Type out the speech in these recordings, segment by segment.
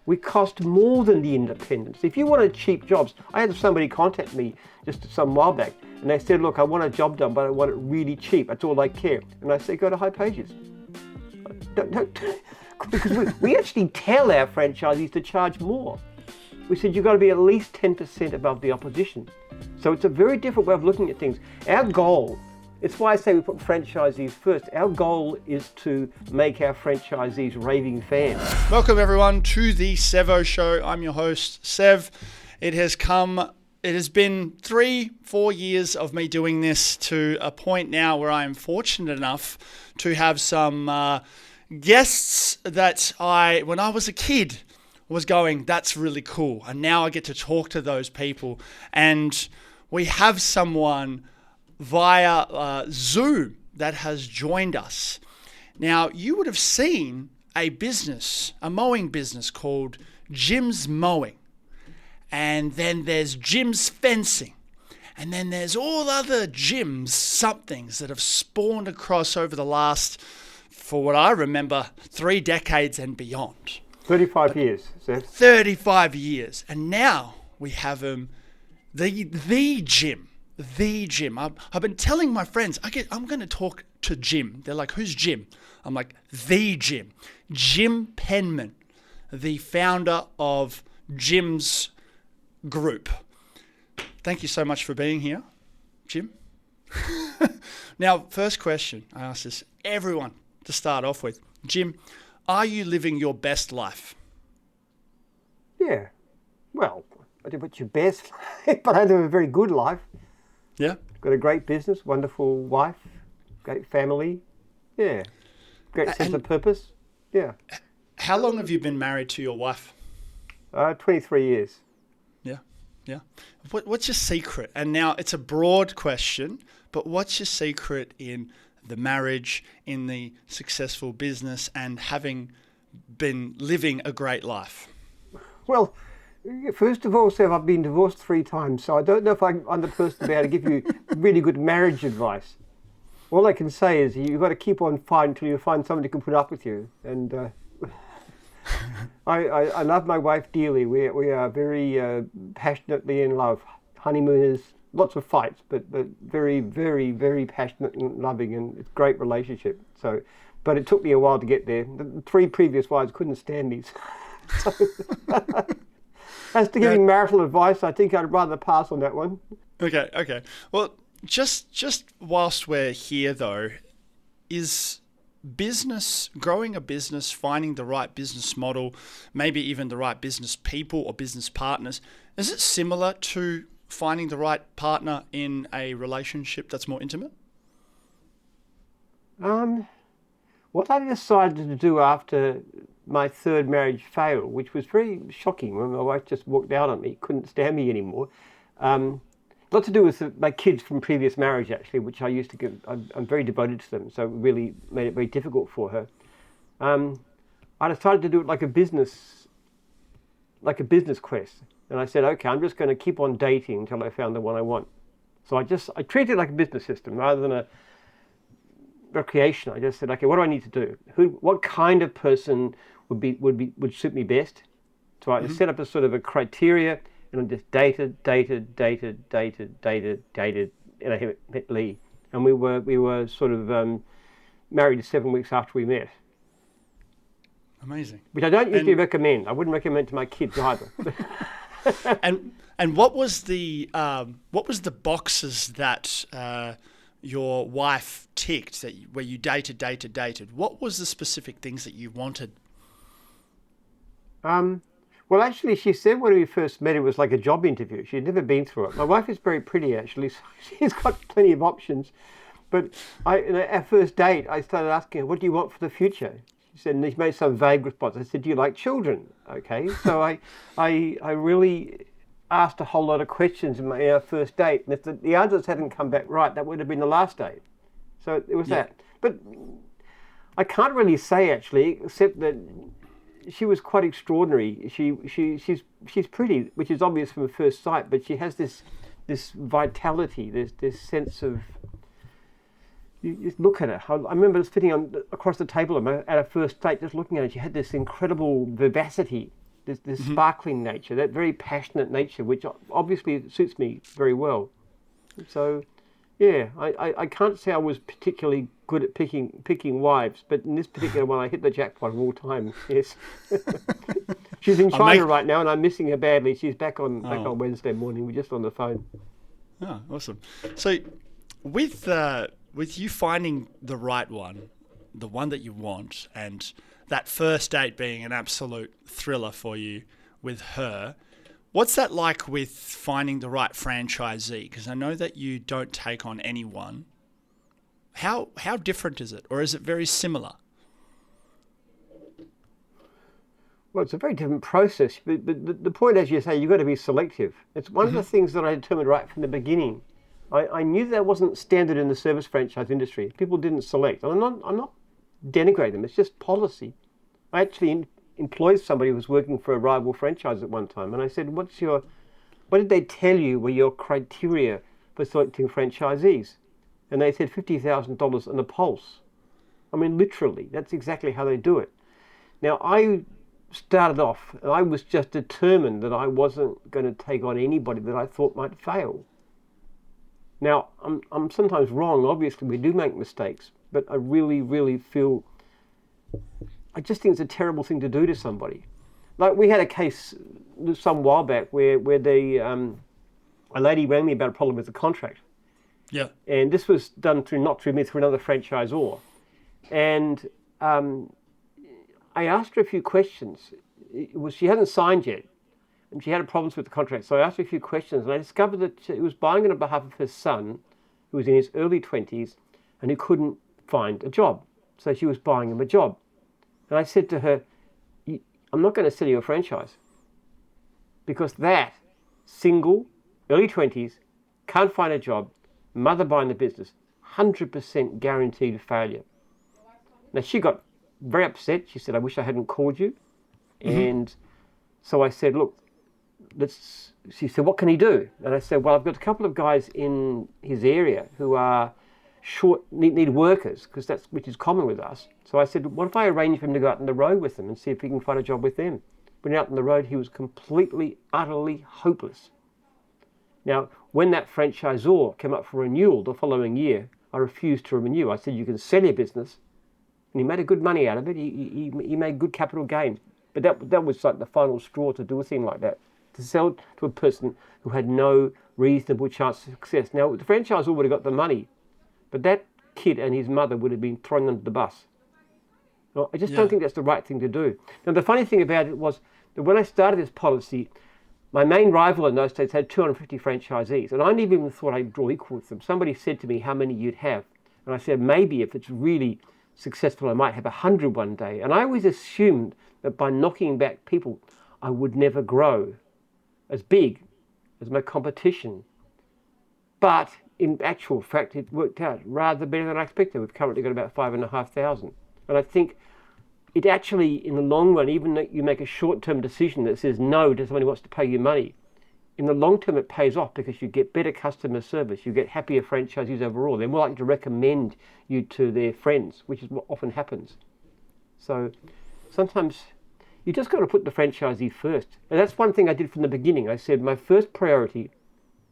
We cost more than the independents. If you wanted cheap jobs, I had somebody contact me just some while back, and they said, look, I want a job done, but I want it really cheap. That's all I care. And I say, go to High Pages. Don't, because we actually tell our franchisees to charge more. We said, you've got to be at least 10% above the opposition. So it's a very different way of looking at things. Our goal, it's why I say we put franchisees first. Our goal is to make our franchisees raving fans. Welcome everyone to the Sevo Show. I'm your host, Sev. It has been 3-4 years of me doing this to a point now where I am fortunate enough to have some guests that when I was a kid, was going, that's really cool. And now I get to talk to those people. And we have someone via Zoom that has joined us. Now, you would have seen a mowing business called Jim's Mowing. And then there's Jim's Fencing. And then there's all other Jim's somethings that have spawned across over the last, for what I remember, 3 decades and beyond. 35 years, Seth. 35 years. And now we have him, the Jim. The Jim. I've been telling my friends, I'm going to talk to Jim. They're like, who's Jim? I'm like, the Jim. Jim Penman, the founder of Jim's Group. Thank you so much for being here, Jim. Now, first question, I ask this everyone to start off with. Jim, are you living your best life? Yeah. Well, I don't know what's your best life, but I live a very good life. Yeah. Got a great business, wonderful wife, great family. Yeah. Great sense of purpose. Yeah. How long have you been married to your wife? 23 years. Yeah. What's your secret? And now it's a broad question, but what's your secret in the marriage, in the successful business, and having been living a great life? Well, first of all, Seth, I've been divorced 3 times, so I don't know if I'm the person to be able to give you really good marriage advice. All I can say is you've got to keep on fighting until you find somebody who can put up with you. And I love my wife dearly. We are very passionately in love. Honeymooners, lots of fights, but very, very, very passionate and loving, and it's a great relationship. So, but it took me a while to get there. The 3 previous wives couldn't stand me. So, as to giving marital advice, I think I'd rather pass on that one. Okay. Well, just whilst we're here though, is growing a business, finding the right business model, maybe even the right business people or business partners, is it similar to finding the right partner in a relationship that's more intimate? What I decided to do after my 3rd marriage failed, which was very shocking when my wife just walked out on me, couldn't stand me anymore. Lot to do with my kids from previous marriage, actually, which I used to give. I'm very devoted to them, so it really made it very difficult for her. I decided to do it like a business quest. And I said, okay, I'm just going to keep on dating until I found the one I want. So I treated it like a business system rather than a recreation. I just said, okay, what do I need to do? What kind of person would suit me best? So I set up a sort of a criteria, and I just dated, and I met Lee. And we were sort of married 7 weeks after we met. Amazing. Which I don't usually recommend. I wouldn't recommend to my kids either. And what was the boxes that your wife ticked where you dated? What was the specific things that you wanted? Well, actually, she said when we first met, it was like a job interview. She'd never been through it. My wife is very pretty, actually, so she's got plenty of options. But in our first date, I started asking her, what do you want for the future? She said, and she made some vague response. I said, do you like children? Okay, so I really asked a whole lot of questions in our first date. And if the answers hadn't come back right, that would have been the last date. So it was that. But I can't really say, actually, except that she was quite extraordinary. She's pretty, which is obvious from first sight, but she has this vitality, this sense of. You just look at her. I remember sitting across the table at our first date, just looking at her. She had this incredible vivacity, this sparkling nature, that very passionate nature, which obviously suits me very well. So, yeah, I can't say I was particularly good at picking wives, but in this particular one, I hit the jackpot of all time. Yes. She's in China right now, and I'm missing her badly. She's back on Wednesday morning. We're just on the phone. Oh, awesome. So, with you finding the right one, the one that you want, and that first date being an absolute thriller for you with her, what's that like with finding the right franchisee? Because I know that you don't take on anyone. How different is it, or is it very similar? Well, it's a very different process, but the point, as you say, you've got to be selective. It's one of the things that I determined right from the beginning. I knew that wasn't standard in the service franchise industry. People didn't select. I'm not denigrating them. It's just policy. I actually employed somebody who was working for a rival franchise at one time, and I said, what did they tell you were your criteria for selecting franchisees? And they said $50,000 and a pulse. I mean, literally, that's exactly how they do it. Now, I started off, and I was just determined that I wasn't going to take on anybody that I thought might fail. Now, I'm sometimes wrong. Obviously, we do make mistakes, but I really, really feel, I just think it's a terrible thing to do to somebody. Like, we had a case some while back where a lady rang me about a problem with the contract. Yeah. And this was done not through me, through another franchisor. And I asked her a few questions. She hadn't signed yet, and she had problems with the contract. So I asked her a few questions, and I discovered that she was buying on behalf of her son, who was in his early 20s, and who couldn't find a job. So she was buying him a job. And I said to her, I'm not going to sell you a franchise, because that single, early 20s, can't find a job, mother buying the business, 100% guaranteed failure. Now, she got very upset. She said, I wish I hadn't called you. And so I said, look, she said, what can he do? And I said, well, I've got a couple of guys in his area who are need workers, which is common with us. So I said, what if I arrange for him to go out on the road with them and see if he can find a job with them? When out on the road, he was completely, utterly hopeless. Now, when that franchisor came up for renewal the following year, I refused to renew. I said, you can sell your business. And he made a good money out of it. He made good capital gain. But that was like the final straw to do a thing like that, to sell to a person who had no reasonable chance of success. Now, the franchisor would have got the money, but that kid and his mother would have been thrown under the bus. Well, I just don't think that's the right thing to do. Now, the funny thing about it was that when I started this policy, my main rival in those days had 250 franchisees, and I never even thought I'd draw equal with them. Somebody said to me how many you'd have, and I said, maybe if it's really successful, I might have 100 one day. And I always assumed that by knocking back people, I would never grow as big as my competition. But in actual fact, it worked out rather better than I expected. We've currently got about 5,500. And I think it actually, in the long run, even though you make a short-term decision that says no to somebody who wants to pay you money, in the long term, it pays off because you get better customer service. You get happier franchisees overall. They're more likely to recommend you to their friends, which is what often happens. So sometimes you just got to put the franchisee first. And that's one thing I did from the beginning. I said my first priority,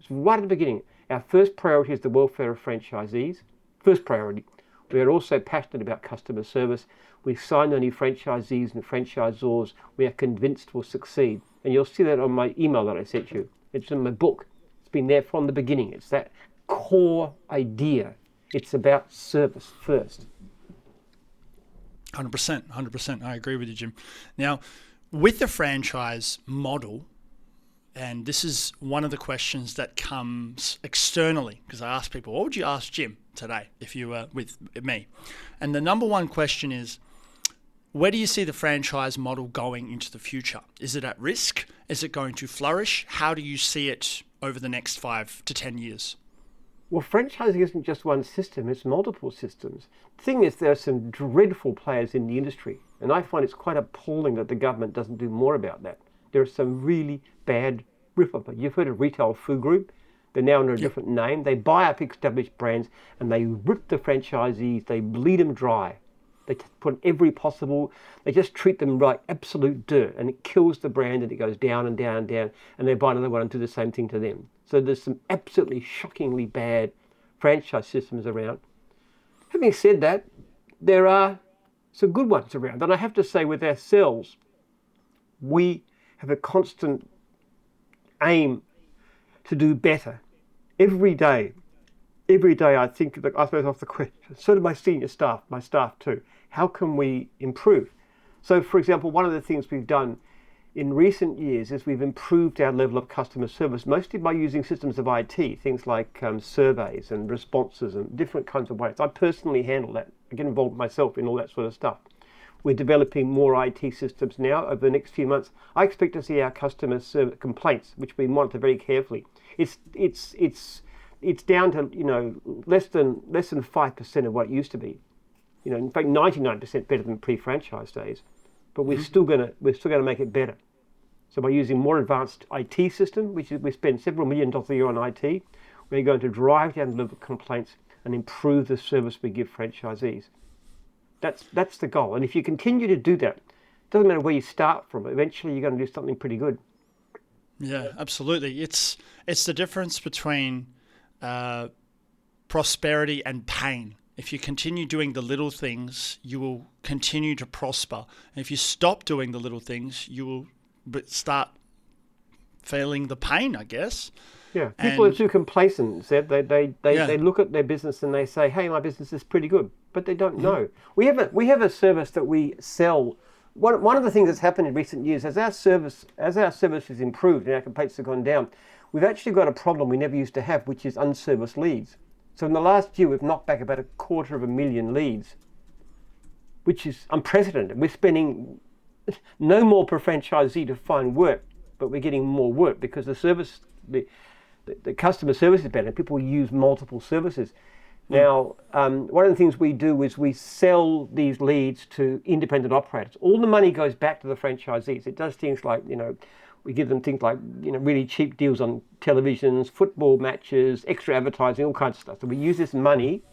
right at the beginning, our first priority is the welfare of franchisees. First priority. We are also passionate about customer service. We've signed only franchisees and franchisors we are convinced will succeed. And you'll see that on my email that I sent you. It's in my book. It's been there from the beginning. It's that core idea. It's about service first. 100%. I agree with you, Jim. Now, with the franchise model, and this is one of the questions that comes externally, because I ask people, what would you ask Jim today if you were with me? And the number one question is, where do you see the franchise model going into the future? Is it at risk? Is it going to flourish? How do you see it over the next 5 to 10 years? Well, franchising isn't just one system, it's multiple systems. The thing is, there are some dreadful players in the industry, and I find it's quite appalling that the government doesn't do more about that. There are some really bad rip-off. You've heard of Retail Food Group. They're now under a different name. They buy up established brands and they rip the franchisees, they bleed them dry. They put every possible, they just treat them like absolute dirt, and it kills the brand, and it goes down and down and down, and they buy another one and do the same thing to them. So there's some absolutely shockingly bad franchise systems around. Having said that, there are some good ones around. And I have to say, with ourselves, we have a constant aim to do better. Every day I think that I suppose off the question, so do my senior staff, my staff too. How can we improve? So, for example, one of the things we've done in recent years is we've improved our level of customer service, mostly by using systems of IT, things like surveys and responses and different kinds of ways. I personally handle that. I get involved myself in all that sort of stuff. We're developing more IT systems now. Over the next few months, I expect to see our customer service complaints, which we monitor very carefully. It's down to less than 5% of what it used to be. In fact, 99% better than pre-franchise days. But we're still gonna make it better. So by using more advanced IT system, we spend several $1 million a year on IT, we're going to drive down the level of complaints and improve the service we give franchisees. That's the goal. And if you continue to do that, it doesn't matter where you start from, eventually you're going to do something pretty good. Yeah, absolutely. It's the difference between prosperity and pain. If you continue doing the little things, you will continue to prosper. And if you stop doing the little things, you will start feeling the pain, I guess. Yeah, people are too complacent, Seb. They look at their business and they say, hey, my business is pretty good, but they don't know. We have a service that we sell. One of the things that's happened in recent years, as our service has improved and our complaints have gone down, we've actually got a problem we never used to have, which is unserviced leads. So in the last year, we've knocked back about 250,000 leads, which is unprecedented. We're spending no more per franchisee to find work, but we're getting more work because the customer service is better. People use multiple services. Now, one of the things we do is we sell these leads to independent operators. All the money goes back to the franchisees. It does things like, we give them things like, really cheap deals on televisions, football matches, extra advertising, all kinds of stuff. So we use this money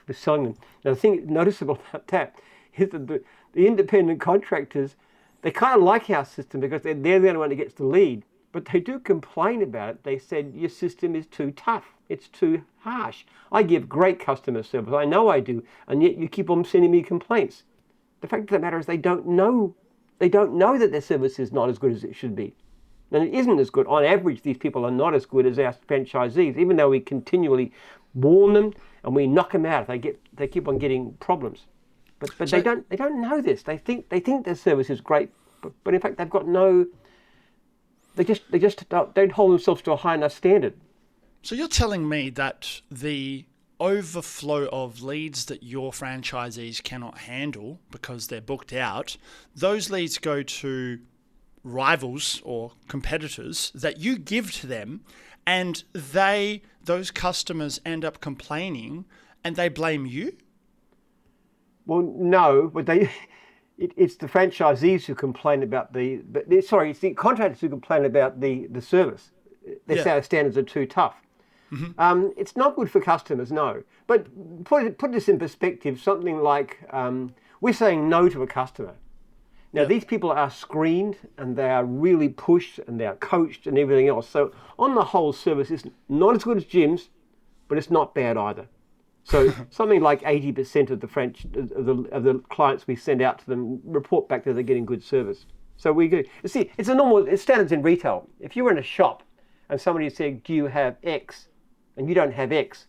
for selling them. Now, the thing noticeable about that is that the independent contractors, they kind of like our system because they're the only one that gets the lead. But they do complain about it. They said, your system is too tough. It's too harsh. I give great customer service. I know I do. And yet you keep on sending me complaints. The fact of the matter is they don't know that their service is not as good as it should be. And it isn't as good. On average, these people are not as good as our franchisees, even though we continually warn them and we knock them out. They keep on getting problems. But so, they don't know this. They think their service is great, but in fact they've got no. They just don't hold themselves to a high enough standard. So you're telling me that the overflow of leads that your franchisees cannot handle because they're booked out, those leads go to rivals or competitors that you give to them, and those customers end up complaining and they blame you? Well, no, but it's the franchisees who complain about it's the contractors who complain about the service. They say our standards are too tough. Mm-hmm. It's not good for customers, no. But put this in perspective, something like we're saying no to a customer. Now, these people are screened and they are really pushed and they are coached and everything else. So on the whole, service is not as good as Jim's, but it's not bad either. So something like 80% of the clients we send out to them report back that they're getting good service. So we do. You see, it's standards in retail. If you were in a shop and somebody said, do you have X? And you don't have X,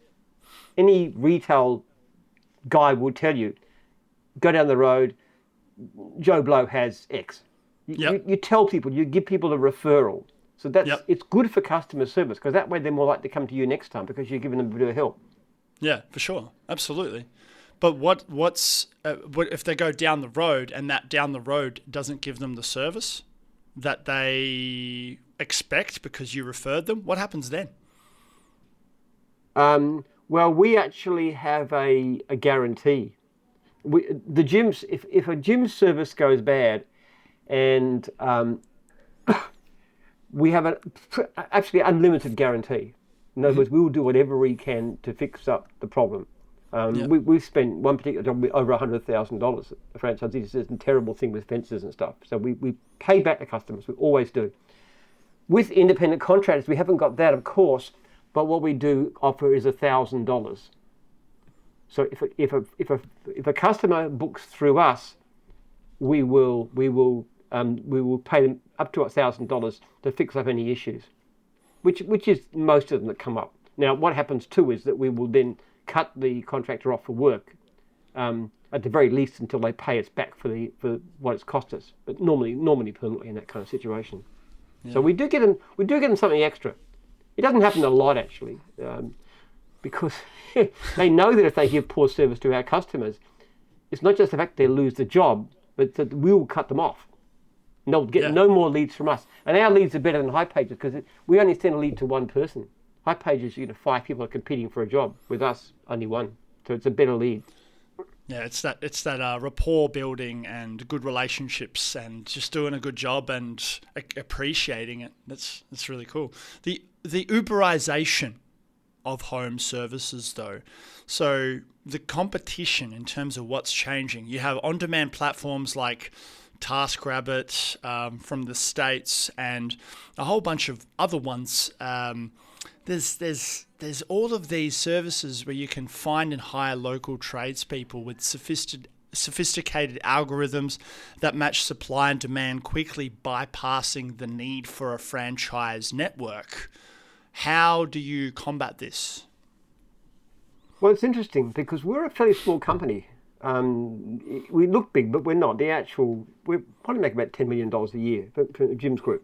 any retail guy will tell you, go down the road, Joe Blow has X. You tell people, you give people a referral. So it's good for customer service because that way they're more likely to come to you next time because you're giving them a bit of help. Yeah, for sure. Absolutely. But what if they go down the road and that down the road doesn't give them the service that they expect because you referred them? What happens then? Well, we actually have a guarantee. The gyms, if a gym service goes bad, and we have actually unlimited guarantee. In other words, we will do whatever we can to fix up the problem. We've spent one particular job with over $100,000. The franchisee says it's a terrible thing with fences and stuff. So we pay back the customers. We always do. With independent contractors, we haven't got that, of course, but what we do offer is $1,000. So if a customer books through us, we will pay them up to $1,000 to fix up any issues, which is most of them that come up. Now, what happens too is that we will then cut the contractor off for work, at the very least until they pay us back for what it's cost us. But normally permanently in that kind of situation. Yeah. So we do get them something extra. It doesn't happen a lot actually, because they know that if they give poor service to our customers, it's not just the fact they lose the job, but that we'll cut them off. And they'll get no more leads from us. And our leads are better than High Pages because we only send a lead to one person. High Pages, 5 people are competing for a job. With us, only one. So it's a better lead. Yeah, it's that rapport building and good relationships and just doing a good job and appreciating it. That's really cool. The Uberization of home services, though. So the competition in terms of what's changing. You have on-demand platforms like TaskRabbit from the States and a whole bunch of other ones. There's all of these services where you can find and hire local tradespeople with sophisticated algorithms that match supply and demand quickly, bypassing the need for a franchise network. How do you combat this? Well, it's interesting because we're a fairly small company. We look big, but we're not. We probably make about $10 million a year for Jim's group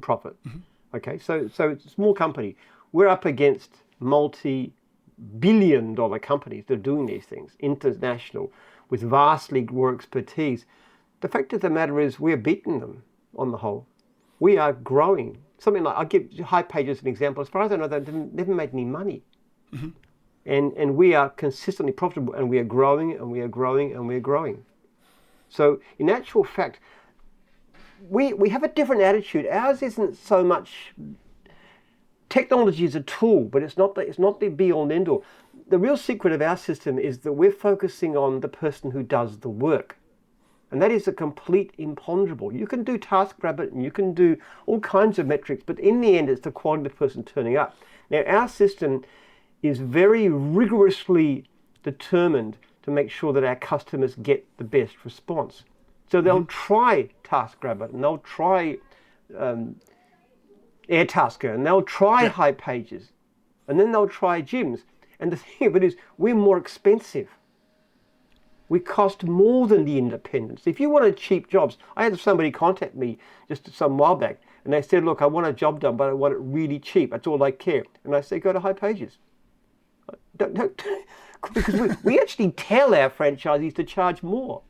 profit. Mm-hmm. Okay, so it's a small company. We're up against multi-billion-dollar companies that are doing these things, international, with vastly more expertise. The fact of the matter is we're beating them on the whole. We are growing. Something like, I'll give High Pages an example. As far as I know, they've never made any money. Mm-hmm. And we are consistently profitable, and we are growing, and we are growing, and we are growing. So in actual fact, we have a different attitude. Ours isn't so much... Technology is a tool, but it's not the be-all and end-all. The real secret of our system is that we're focusing on the person who does the work. And that is a complete imponderable. You can do TaskRabbit and you can do all kinds of metrics, but in the end, it's the quality of the person turning up. Now, our system is very rigorously determined to make sure that our customers get the best response. So they'll try TaskRabbit and they'll try Airtasker and they'll try High Pages and then they'll try Jim's. And the thing of it is, we're more expensive. We cost more than the independents. If you wanted cheap jobs, I had somebody contact me just some while back and they said, look, I want a job done, but I want it really cheap. That's all I care. And I said, go to High Pages. Because we actually tell our franchisees to charge more.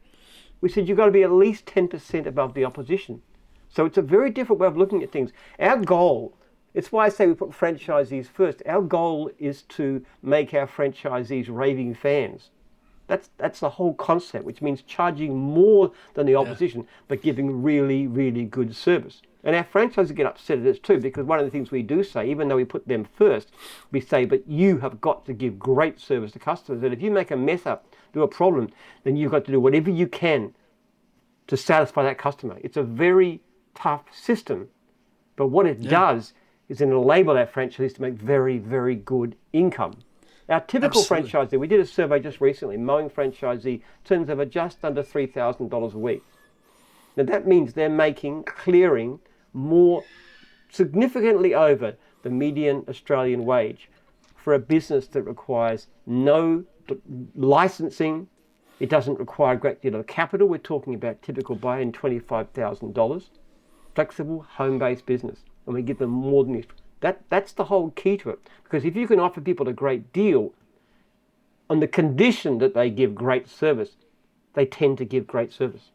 We said, you've got to be at least 10% above the opposition. So it's a very different way of looking at things. Our goal, it's why I say we put franchisees first. Our goal is to make our franchisees raving fans. That's the whole concept, which means charging more than the opposition, but giving really, really good service. And our franchisees get upset at this too, because one of the things we do say, even though we put them first, we say, but you have got to give great service to customers. And if you make a mess up, do a problem, then you've got to do whatever you can to satisfy that customer. It's a very tough system, but what it does is enable our franchisees to make very, very good income. Our typical franchisee, we did a survey just recently, Mowing franchisee turns over just under $3,000 a week. Now that means they're clearing more, significantly over the median Australian wage for a business that requires no licensing. It doesn't require a great deal of capital. We're talking about typical buy-in $25,000. Flexible, home-based business, and we give them more than this. That's the whole key to it. Because if you can offer people a great deal on the condition that they give great service, they tend to give great service.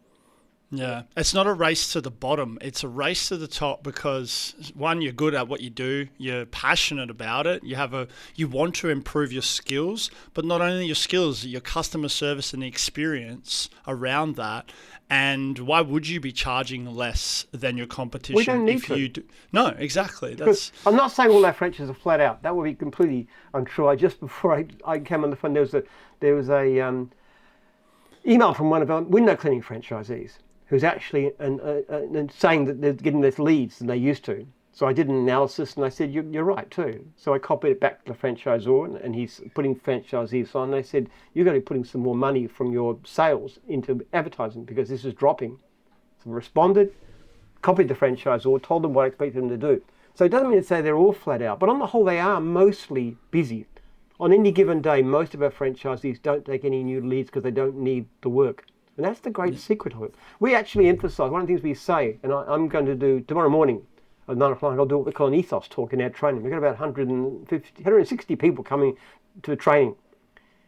Yeah, it's not a race to the bottom. It's a race to the top because one, you're good at what you do, you're passionate about it, you want to improve your skills, but not only your skills, your customer service and the experience around that. And why would you be charging less than your competition? We don't need if to. You do? No, exactly. Because I'm not saying all our franchises are flat out. That would be completely untrue. Just before I came on the phone, there was a email from one of our window cleaning franchisees who's actually saying that they're getting less leads than they used to. So I did an analysis and I said, you're right too. So I copied it back to the franchisor and he's putting franchisees on. They said, you've got to be putting some more money from your sales into advertising because this is dropping. So I responded, copied the franchisor, told them what I expected them to do. So it doesn't mean to say they're all flat out, but on the whole, they are mostly busy. On any given day, most of our franchisees don't take any new leads because they don't need the work. And that's the great secret of it. We actually emphasize, one of the things we say, and I'm going to do tomorrow morning at 9 o'clock, I'll do what we call an ethos talk in our training. We've got about 160 people coming to the training.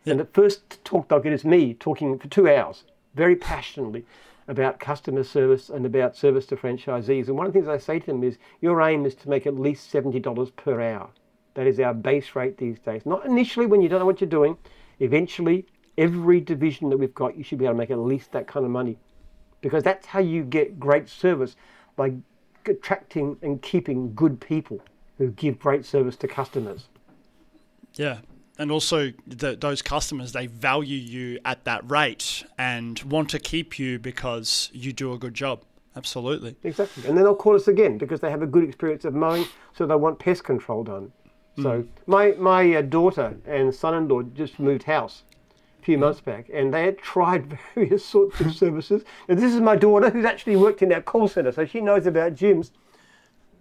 Yeah. And the first talk they'll get is me talking for 2 hours, very passionately, about customer service and about service to franchisees. And one of the things I say to them is, your aim is to make at least $70 per hour. That is our base rate these days. Not initially when you don't know what you're doing. Eventually, every division that we've got, you should be able to make at least that kind of money. Because that's how you get great service, by attracting and keeping good people who give great service to customers. Yeah. And also those customers, they value you at that rate and want to keep you because you do a good job. Absolutely. Exactly. And then they'll call us again because they have a good experience of mowing, so they want pest control done. So my daughter and son-in-law just moved house a few months back, and they had tried various sorts of services. And this is my daughter who's actually worked in our call center, so she knows about gyms.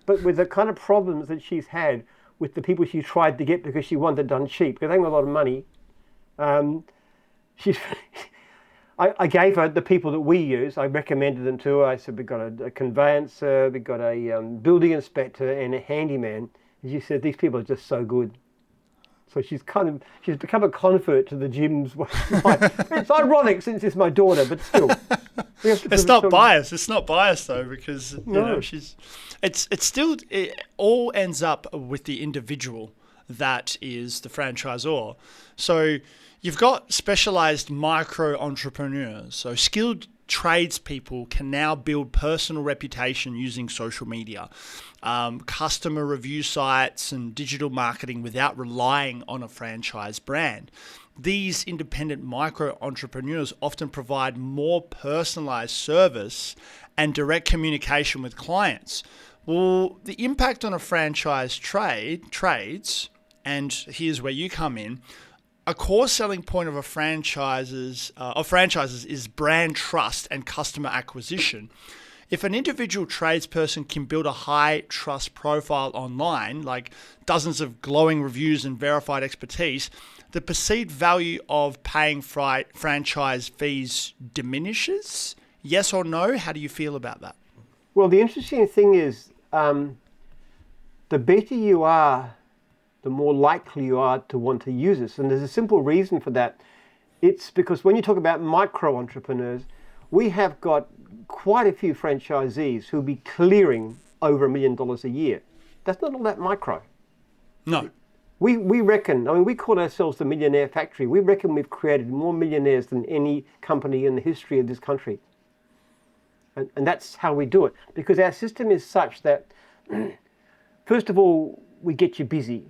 But with the kind of problems that she's had with the people she tried to get because she wanted it done cheap, because they got a lot of money, I gave her the people that we use. I recommended them to her. I said, we've got a conveyancer, we've got a building inspector and a handyman. And she said, these people are just so good. So she's become a convert to the gyms. It's ironic since it's my daughter, but still. It's not biased. It's not biased though, because you know, it all ends up with the individual that is the franchisor. So you've got specialized micro entrepreneurs. So skilled tradespeople can now build personal reputation using social media, customer review sites and digital marketing without relying on a franchise brand. These independent micro entrepreneurs often provide more personalized service and direct communication with clients. Well, the impact on a franchise trades, and here's where you come in. A core selling point of franchises is brand trust and customer acquisition. If an individual tradesperson can build a high trust profile online, like dozens of glowing reviews and verified expertise, the perceived value of paying franchise fees diminishes? Yes or no? How do you feel about that? Well, the interesting thing is, the better you are, the more likely you are to want to use this. And there's a simple reason for that. It's because when you talk about micro entrepreneurs, we have got quite a few franchisees who'll be clearing over $1 million a year. That's not all that micro. No. We reckon, I mean, we call ourselves the Millionaire Factory. We reckon we've created more millionaires than any company in the history of this country. And that's how we do it. Because our system is such that, first of all, we get you busy.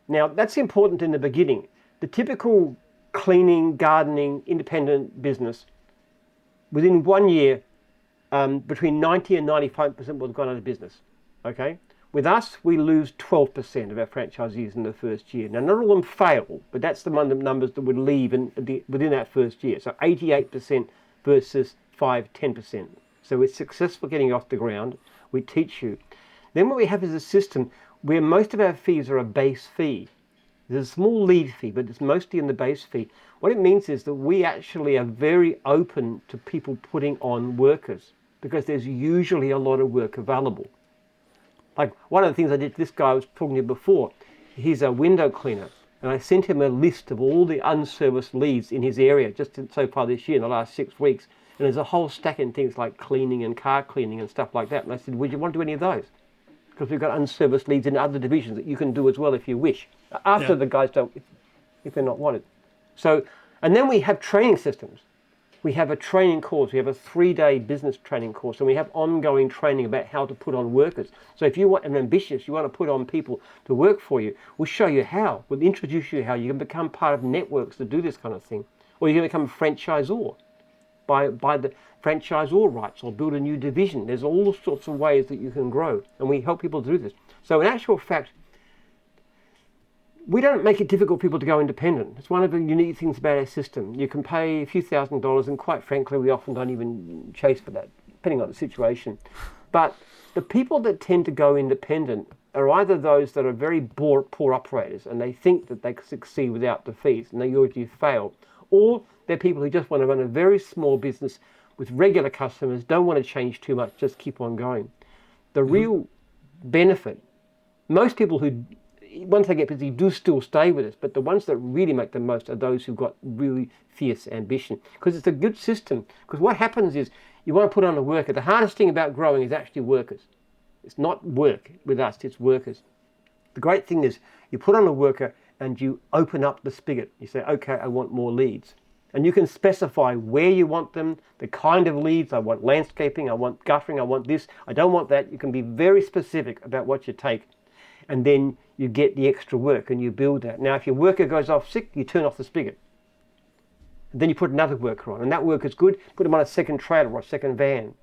Now, that's important in the beginning. The typical cleaning, gardening, independent business, within 1 year, between 90 and 95% will have gone out of business. Okay? With us, we lose 12% of our franchisees in the first year. Now, not all of them fail, but that's the numbers that would leave within that first year. So 88% versus 10%. So we're successful getting off the ground. We teach you. Then what we have is a system where most of our fees are a base fee. There's a small lead fee, but it's mostly in the base fee. What it means is that we actually are very open to people putting on workers because there's usually a lot of work available. Like one of the things I did to this guy I was talking to before, he's a window cleaner, and I sent him a list of all the unserviced leads in his area just so far this year, in the last 6 weeks. And there's a whole stack in things like cleaning and car cleaning and stuff like that. And I said, would you want to do any of those? Because we've got unserviced leads in other divisions that you can do as well if you wish. After the guys don't, if they're not wanted. So, and then we have training systems. We have a training course. We have a 3-day business training course, and we have ongoing training about how to put on workers. So if you want an ambitious, you want to put on people to work for you, we'll show you how. We'll introduce you how you can become part of networks that do this kind of thing. Or you can become a franchisor. Buy the franchisor rights or build a new division. There's all sorts of ways that you can grow, and we help people do this. So in actual fact, we don't make it difficult for people to go independent. It's one of the unique things about our system. You can pay a few $1,000s, and quite frankly, we often don't even chase for that, depending on the situation. But the people that tend to go independent are either those that are very poor operators, and they think that they can succeed without the fees, and they usually fail. Or they're people who just want to run a very small business with regular customers, don't want to change too much, just keep on going. The real benefit, most people who, once they get busy, do still stay with us, but the ones that really make the most are those who've got really fierce ambition. Because it's a good system. Because what happens is, you want to put on a worker. The hardest thing about growing is actually workers. It's not work with us, it's workers. The great thing is, you put on a worker and you open up the spigot. You say, okay, I want more leads. And you can specify where you want them, the kind of leads. I want landscaping, I want guttering, I want this, I don't want that. You can be very specific about what you take. And then you get the extra work and you build that. Now, if your worker goes off sick, you turn off the spigot. And then you put another worker on, and that worker's good, put them on a second trailer or a second van,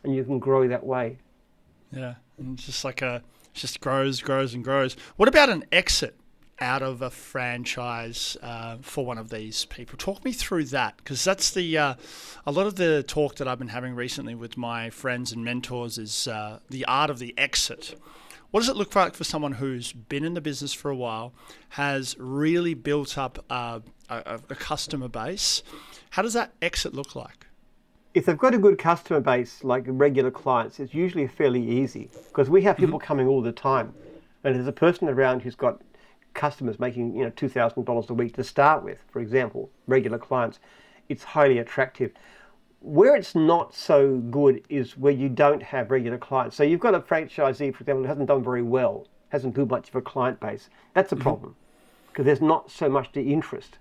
and you can grow that way. Yeah, and it's just like it just grows and grows. What about an exit out of a franchise for one of these people? Talk me through that, because that's a lot of the talk that I've been having recently with my friends and mentors is the art of the exit. What does it look like for someone who's been in the business for a while, has really built up a customer base? How does that exit look like? If they've got a good customer base, like regular clients, it's usually fairly easy, because we have people coming all the time. And there's a person around who's got customers making $2,000 a week to start with, for example, regular clients. It's highly attractive. Where it's not so good is where you don't have regular clients. So you've got a franchisee, for example, who hasn't done very well, hasn't built much of a client base. That's a problem, because there's not so much the interest.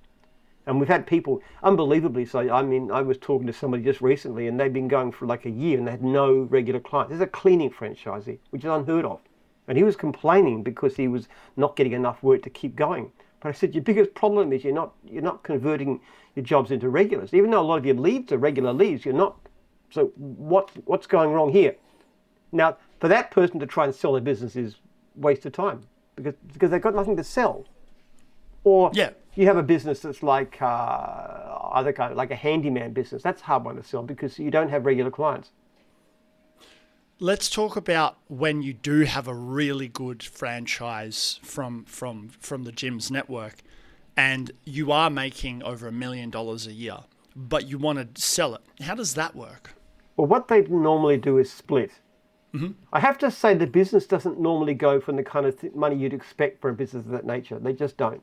And we've had people, unbelievably so, I mean, I was talking to somebody just recently, and they've been going for like a year and they had no regular clients. There's a cleaning franchisee, which is unheard of. And he was complaining because he was not getting enough work to keep going. But I said, your biggest problem is you're not converting your jobs into regulars. Even though a lot of your leads are regular leads, you're not. So what's going wrong here? Now, for that person to try and sell their business is a waste of time, because they've got nothing to sell. Or you have a business that's like other kind of like a handyman business. That's a hard one to sell because you don't have regular clients. Let's talk about when you do have a really good franchise from the Jim's network, and you are making over $1 million a year, but you want to sell it. How does that work? Well, what they normally do is split. I have to say the business doesn't normally go from the kind of money you'd expect for a business of that nature. They just don't.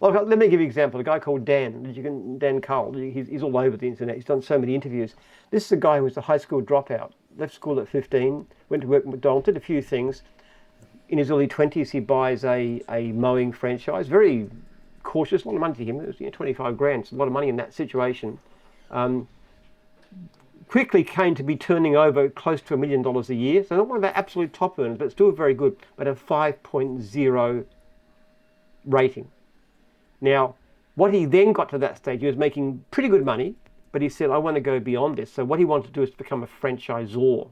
Let me give you an example. A guy called Dan Cole, he's all over the internet. He's done so many interviews. This is a guy who was a high school dropout, left school at 15, went to work at McDonald's, did a few things. In his early 20s, he buys a mowing franchise, very cautious, a lot of money to him. It was 25 grand, so a lot of money in that situation. Quickly came to be turning over close to $1 million a year. So not one of our absolute top earners, but still very good, but a 5.0 rating. Now, what he then got to that stage, he was making pretty good money, but he said, I want to go beyond this. So what he wanted to do is to become a franchisor.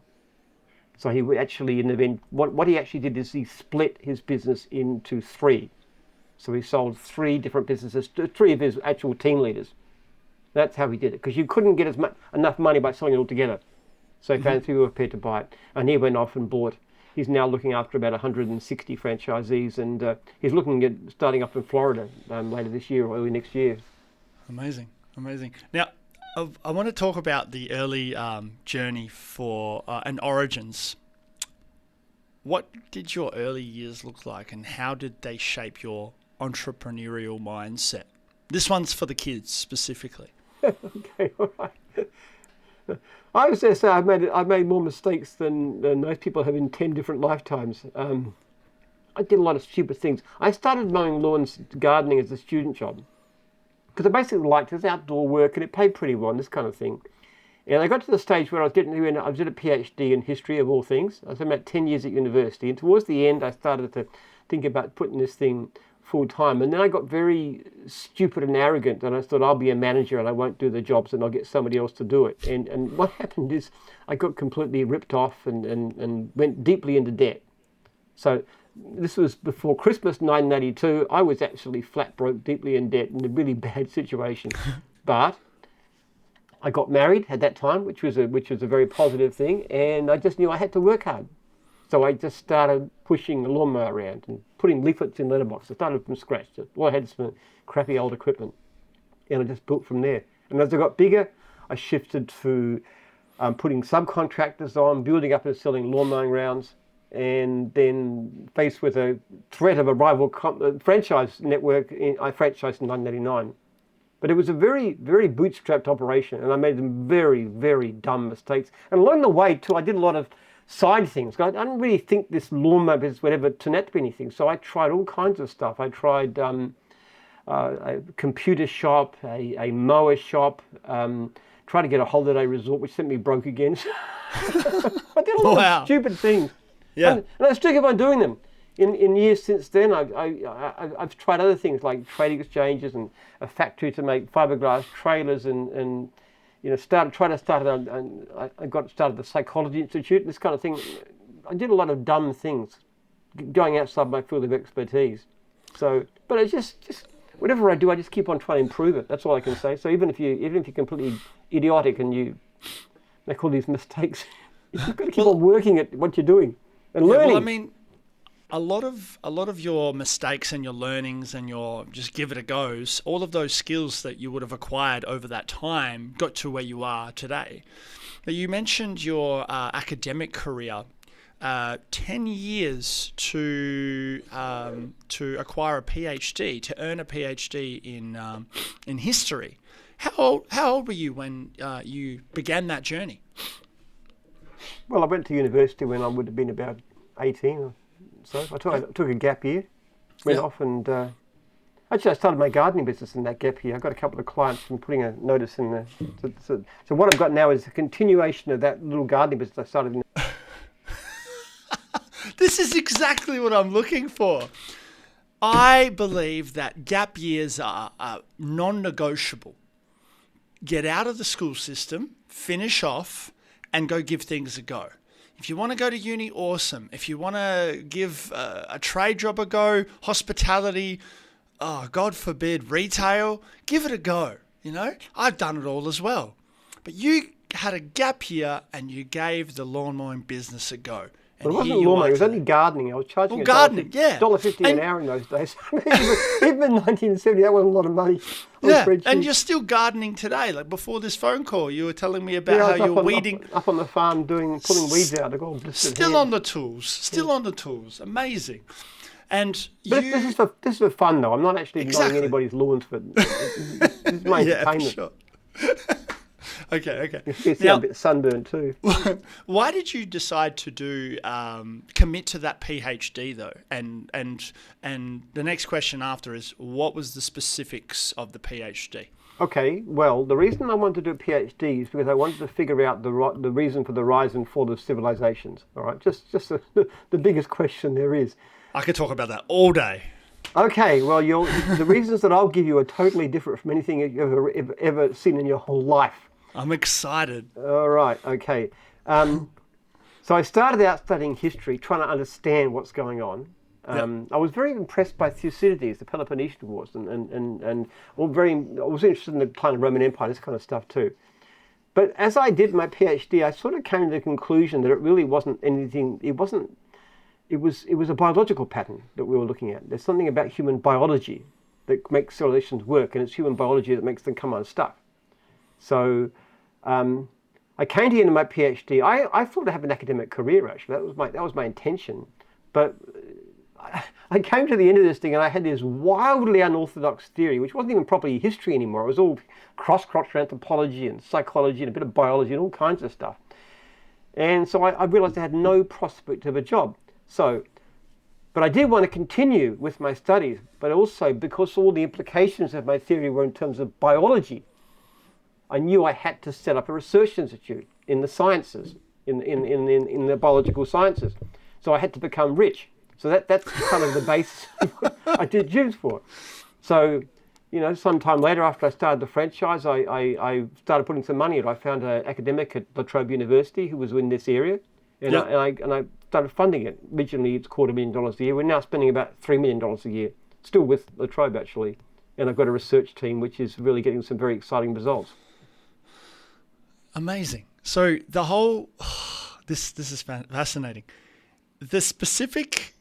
So he actually, in the end, what he actually did is he split his business into 3. So he sold 3 different businesses to 3 of his actual team leaders. That's how he did it, because you couldn't get enough money by selling it all together. So he found 3 who were prepared to buy it. And he went off and bought. He's now looking after about 160 franchisees, and he's looking at starting up in Florida later this year or early next year. Amazing. Now, I want to talk about the early journey for and origins. What did your early years look like, and how did they shape your entrepreneurial mindset? This one's for the kids specifically. Okay, all right. I was just say I've made more mistakes than most people have in 10 different lifetimes. I did a lot of stupid things. I started mowing lawns, gardening as a student job because I basically liked it. It was outdoor work and it paid pretty well and this kind of thing. And I got to the stage where I was at a PhD in history of all things. I was about 10 years at university, and towards the end I started to think about putting this thing full time. And then I got very stupid and arrogant, and I thought I'll be a manager and I won't do the jobs and I'll get somebody else to do it. And what happened is I got completely ripped off and went deeply into debt. So this was before Christmas 1982. I was actually flat broke, deeply in debt, in a really bad situation. But I got married at that time, which was a very positive thing, and I just knew I had to work hard. So I just started pushing the lawnmower around and putting leaflets in letterbox. I started from scratch. I had some crappy old equipment, and I just built from there. And as I got bigger, I shifted to putting subcontractors on, building up and selling lawn mowing rounds, and then faced with a threat of a rival franchise network, I franchised in 1989. But it was a very, very bootstrapped operation, and I made some very, very dumb mistakes. And along the way, too, I did a lot of side things. I didn't really think this lawnmower business would ever turn out to be anything. So I tried all kinds of stuff. I tried a computer shop, a mower shop, tried to get a holiday resort, which sent me broke again. I did a lot of stupid things. Yeah. And I still keep on doing them. In years since then, I've tried other things like trade exchanges and a factory to make fiberglass trailers, and started the Psychology Institute, this kind of thing. I did a lot of dumb things, going outside my field of expertise. So, but it's just whatever I do, I just keep on trying to improve it. That's all I can say. So even if you're completely idiotic and you make all these mistakes, you've got to keep on working at what you're doing and learning. Well, I mean, a lot of your mistakes and your learnings and your just give it a goes, all of those skills that you would have acquired over that time got to where you are today. Now, you mentioned your academic career, 10 years to acquire a PhD, to earn a PhD in history. How old were you when you began that journey? Well, I went to university when I would have been about 18 or so. I took a gap year, went off and actually I started my gardening business in that gap year. I got a couple of clients from putting a notice in there. So what I've got now is a continuation of that little gardening business I started in. This is exactly what I'm looking for. I believe that gap years are non-negotiable. Get out of the school system, finish off, and go give things a go. If you want to go to uni, awesome. If you want to give a trade job a go, hospitality, God forbid, retail, give it a go. I've done it all as well. But you had a gap year and you gave the lawn mowing business a go. Well, it wasn't lawn mowing, it was only gardening. I was charging $1.50 an hour in those days. Even in 1970, that wasn't a lot of money. And you're still gardening today. Like before this phone call, you were telling me about how you're weeding. Up on the farm pulling weeds out. Still on the tools. Amazing. And this is for fun, though. I'm not actually mowing anybody's lawns for this is my entertainment. For sure. Okay. You see a bit sunburned too. Why did you decide to commit to that PhD though? And the next question after is, what was the specifics of the PhD? Okay, well, the reason I wanted to do a PhD is because I wanted to figure out the reason for the rise and fall of civilizations. All right, just the biggest question there is. I could talk about that all day. Okay, well, the reasons that I'll give you are totally different from anything you've ever seen in your whole life. I'm excited. All right, okay. So I started out studying history, trying to understand what's going on. I was very impressed by Thucydides, the Peloponnesian Wars, and I was interested in the decline of the Roman Empire, this kind of stuff too. But as I did my PhD, I sort of came to the conclusion that it really wasn't anything. It was a biological pattern that we were looking at. There's something about human biology that makes civilizations work, and it's human biology that makes them come unstuck. So I came to the end of my PhD. I thought I'd have an academic career, actually. That was my intention. But I came to the end of this thing and I had this wildly unorthodox theory, which wasn't even properly history anymore. It was all cross-cultural anthropology and psychology and a bit of biology and all kinds of stuff. And so I realized I had no prospect of a job. But I did want to continue with my studies, but also because all the implications of my theory were in terms of biology, I knew I had to set up a research institute in the sciences, in the biological sciences. So I had to become rich. So that's kind of the basis of what I did gyms for. So, sometime later after I started the franchise, I started putting some money in it. I found an academic at La Trobe University who was in this area, and I started funding it. Originally, it's $250,000 a year. We're now spending about $3 million a year, still with La Trobe actually. And I've got a research team which is really getting some very exciting results. Amazing. So the whole, this is fascinating. The specific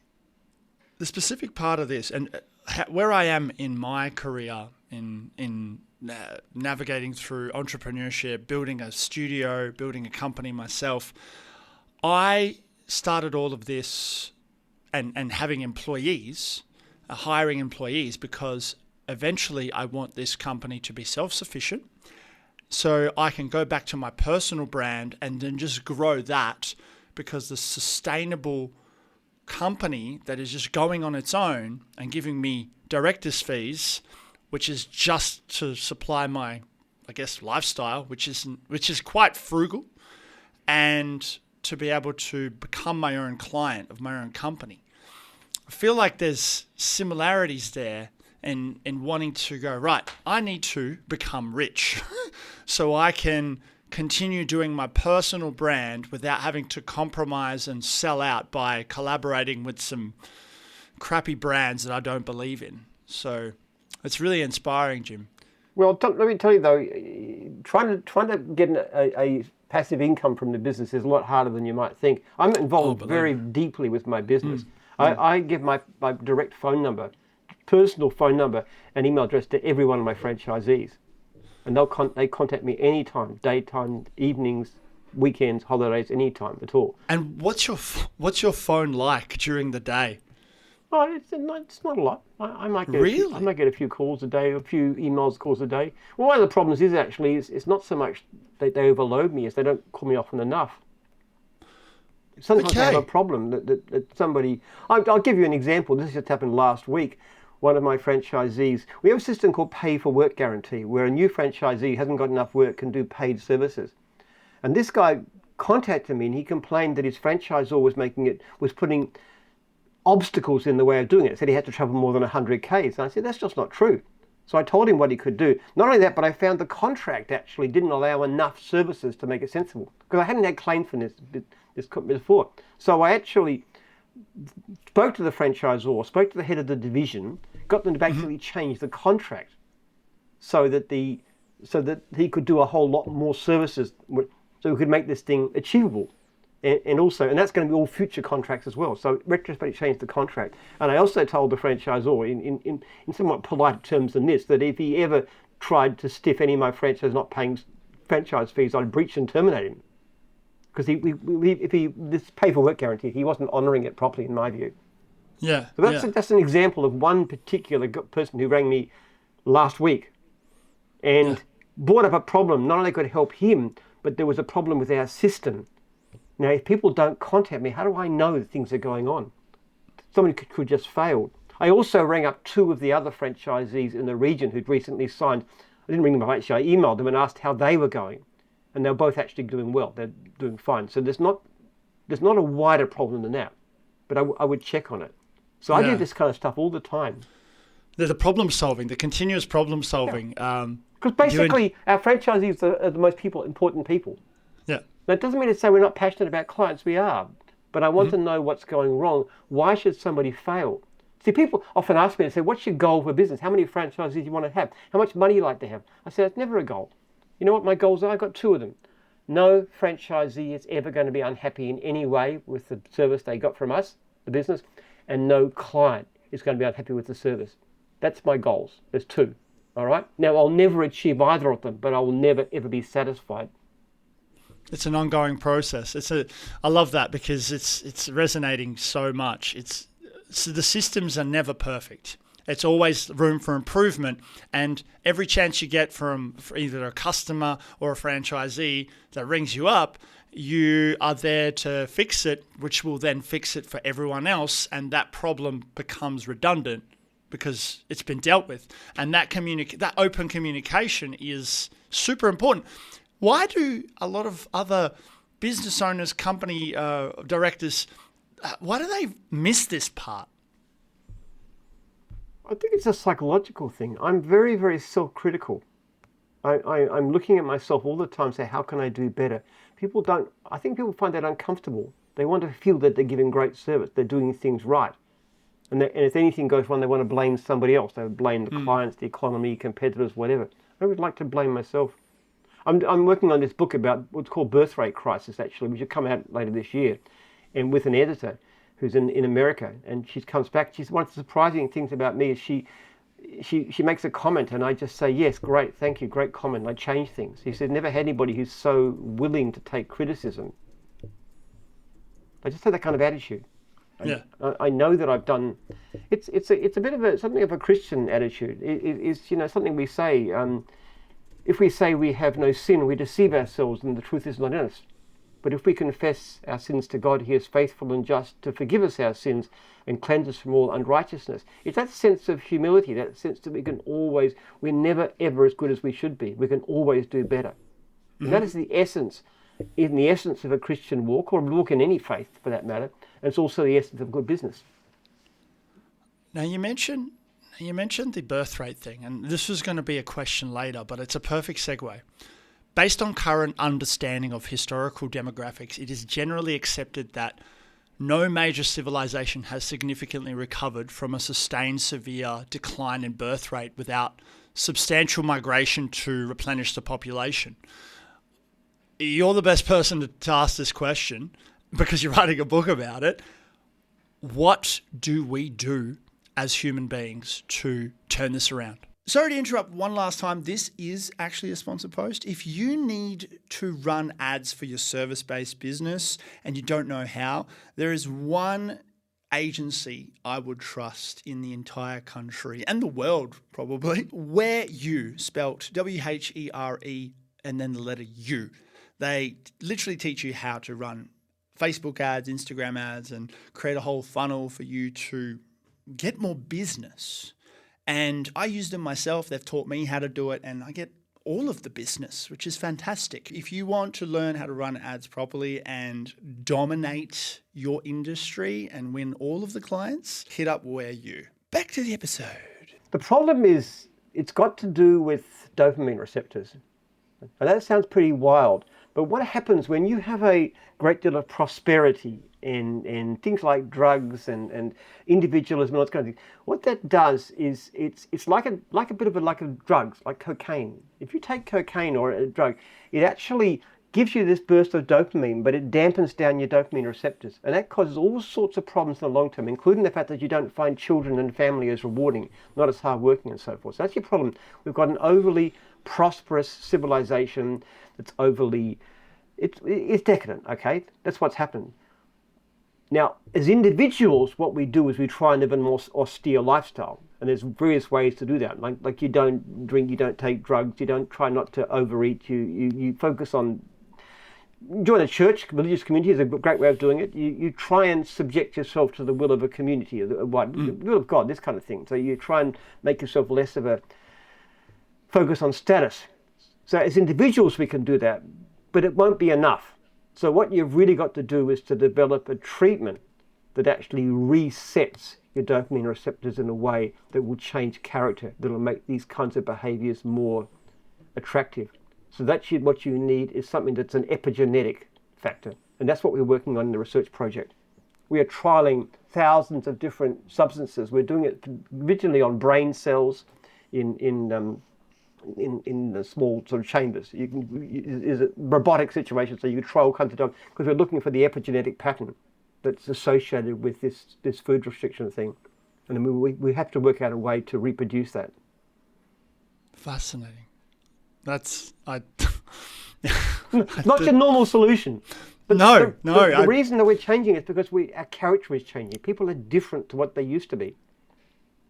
part of this, and where I am in my career in navigating through entrepreneurship, building a studio, building a company myself, I started all of this and having employees, hiring employees, because eventually I want this company to be self-sufficient so I can go back to my personal brand and then just grow that, because the sustainable company that is just going on its own and giving me director's fees, which is just to supply my, I guess, lifestyle, which is quite frugal, and to be able to become my own client of my own company. I feel like there's similarities there in wanting to go, right, I need to become rich so I can continue doing my personal brand without having to compromise and sell out by collaborating with some crappy brands that I don't believe in. So it's really inspiring, Jim. Well, let me tell you though, trying to get a passive income from the business is a lot harder than you might think. I'm involved very deeply with my business. I give my direct phone number, personal phone number, and email address to every one of my franchisees. And they contact me anytime, daytime, evenings, weekends, holidays, anytime at all. And what's your phone like during the day? Oh, it's not a lot. I might get I might get a few calls a day, a few calls a day. Well, one of the problems is actually it's not so much that they overload me as they don't call me often enough. Sometimes I have a problem that somebody. I'll give you an example. This just happened last week. One of my franchisees, we have a system called pay for work guarantee, where a new franchisee hasn't got enough work can do paid services. And this guy contacted me and he complained that his franchisor was putting obstacles in the way of doing it. Said he had to travel more than 100 Ks. And I said, that's just not true. So I told him what he could do. Not only that, but I found the contract actually didn't allow enough services to make it sensible, because I hadn't had claim for this before. So I actually spoke to the franchisor, spoke to the head of the division, got them to basically change the contract so that he could do a whole lot more services, so we could make this thing achievable. And that's going to be all future contracts as well. So retrospectively changed the contract. And I also told the franchisor in somewhat polite terms than this, that if he ever tried to stiff any of my franchisees not paying franchise fees, I'd breach and terminate him. Because this pay for work guarantee, he wasn't honouring it properly in my view. Yeah. So that's an example of one particular person who rang me last week and brought up a problem. Not only could I help him, but there was a problem with our system. Now, if people don't contact me, how do I know that things are going on? Someone could just fail. I also rang up two of the other franchisees in the region who'd recently signed. I didn't ring them up, actually. I emailed them and asked how they were going. And they're both actually doing well. They're doing fine. So there's not a wider problem than that. But I would check on it. So I do this kind of stuff all the time. The problem solving, the continuous problem solving. Because basically, our franchisees are the most important people. Yeah. That doesn't mean to say we're not passionate about clients. We are. But I want to know what's going wrong. Why should somebody fail? See, people often ask me and say, what's your goal for business? How many franchisees do you want to have? How much money you like to have? I say, it's never a goal. You know what my goals are? I've got two of them. No franchisee is ever going to be unhappy in any way with the service they got from us, the business, and no client is going to be unhappy with the service. That's my goals. There's two. All right? Now, I'll never achieve either of them, but I will never, ever be satisfied. It's an ongoing process. I love that because it's resonating so much. It's so the systems are never perfect. It's always room for improvement, and every chance you get from either a customer or a franchisee that rings you up, you are there to fix it, which will then fix it for everyone else, and that problem becomes redundant because it's been dealt with. And that open communication is super important. Why do a lot of other business owners, company directors, why do they miss this part? I think it's a psychological thing. I'm very, very self-critical. I'm looking at myself all the time, say, how can I do better? I think people find that uncomfortable. They want to feel that they're giving great service, they're doing things right. And if anything goes wrong, they want to blame somebody else. They would blame the clients, the economy, competitors, whatever. I would like to blame myself. I'm working on this book about what's called birth rate crisis, actually, which will come out later this year, and with an editor who's in America. And she comes back. One of the surprising things about me is she makes a comment, and I just say, yes, great, thank you, great comment. And I change things. He said, never had anybody who's so willing to take criticism. I just have that kind of attitude. Yeah. I know that I've done. It's a bit of something of a Christian attitude. It's something we say. If we say we have no sin, we deceive ourselves, and the truth is not in us. But if we confess our sins to God, He is faithful and just to forgive us our sins and cleanse us from all unrighteousness. It's that sense of humility, that sense that we're never ever as good as we should be. We can always do better. Mm-hmm. And that is the essence of a Christian walk, or a walk in any faith for that matter. And it's also the essence of good business. Now you mentioned the birth rate thing, and this was going to be a question later, but it's a perfect segue. Based on current understanding of historical demographics, it is generally accepted that no major civilization has significantly recovered from a sustained severe decline in birth rate without substantial migration to replenish the population. You're the best person to ask this question because you're writing a book about it. What do we do as human beings to turn this around? Sorry to interrupt one last time. This is actually a sponsored post. If you need to run ads for your service-based business and you don't know how, there is one agency I would trust in the entire country and the world probably, Where You, spelt W-H-E-R-E and then the letter U. They literally teach you how to run Facebook ads, Instagram ads, and create a whole funnel for you to get more business. And I use them myself. They've taught me how to do it, and I get all of the business, which is fantastic. If you want to learn how to run ads properly and dominate your industry and win all of the clients, hit up Where You. Back to the episode. The problem is it's got to do with dopamine receptors. And that sounds pretty wild, but what happens when you have a great deal of prosperity in things like drugs and individualism and all that kind of thing, what that does is it's like a bit of a drugs, like cocaine. If you take cocaine or a drug, it actually gives you this burst of dopamine, but it dampens down your dopamine receptors. And that causes all sorts of problems in the long term, including the fact that you don't find children and family as rewarding, not as hardworking and so forth. So that's your problem. We've got an overly prosperous civilization that's it's decadent, okay? That's what's happened. Now, as individuals, what we do is we try and live a more austere lifestyle. And there's various ways to do that. Like you don't drink, you don't take drugs, you don't try not to overeat, you focus on join a church, religious community is a great way of doing it. You try and subject yourself to the will of a community, the will of God, this kind of thing. So you try and make yourself less of a focus on status. So as individuals, we can do that, but it won't be enough. So what you've really got to do is to develop a treatment that actually resets your dopamine receptors in a way that will change character, that will make these kinds of behaviors more attractive. So that's what you need is something that's an epigenetic factor. And that's what we're working on in the research project. We are trialing thousands of different substances. We're doing it originally on brain cells in the small sort of chambers. It's a robotic situation, so you can try all kinds of drugs, because we're looking for the epigenetic pattern that's associated with this food restriction thing. And we have to work out a way to reproduce that. Fascinating. That's... Not your normal solution. But No. The reason that we're changing is because our character is changing. People are different to what they used to be.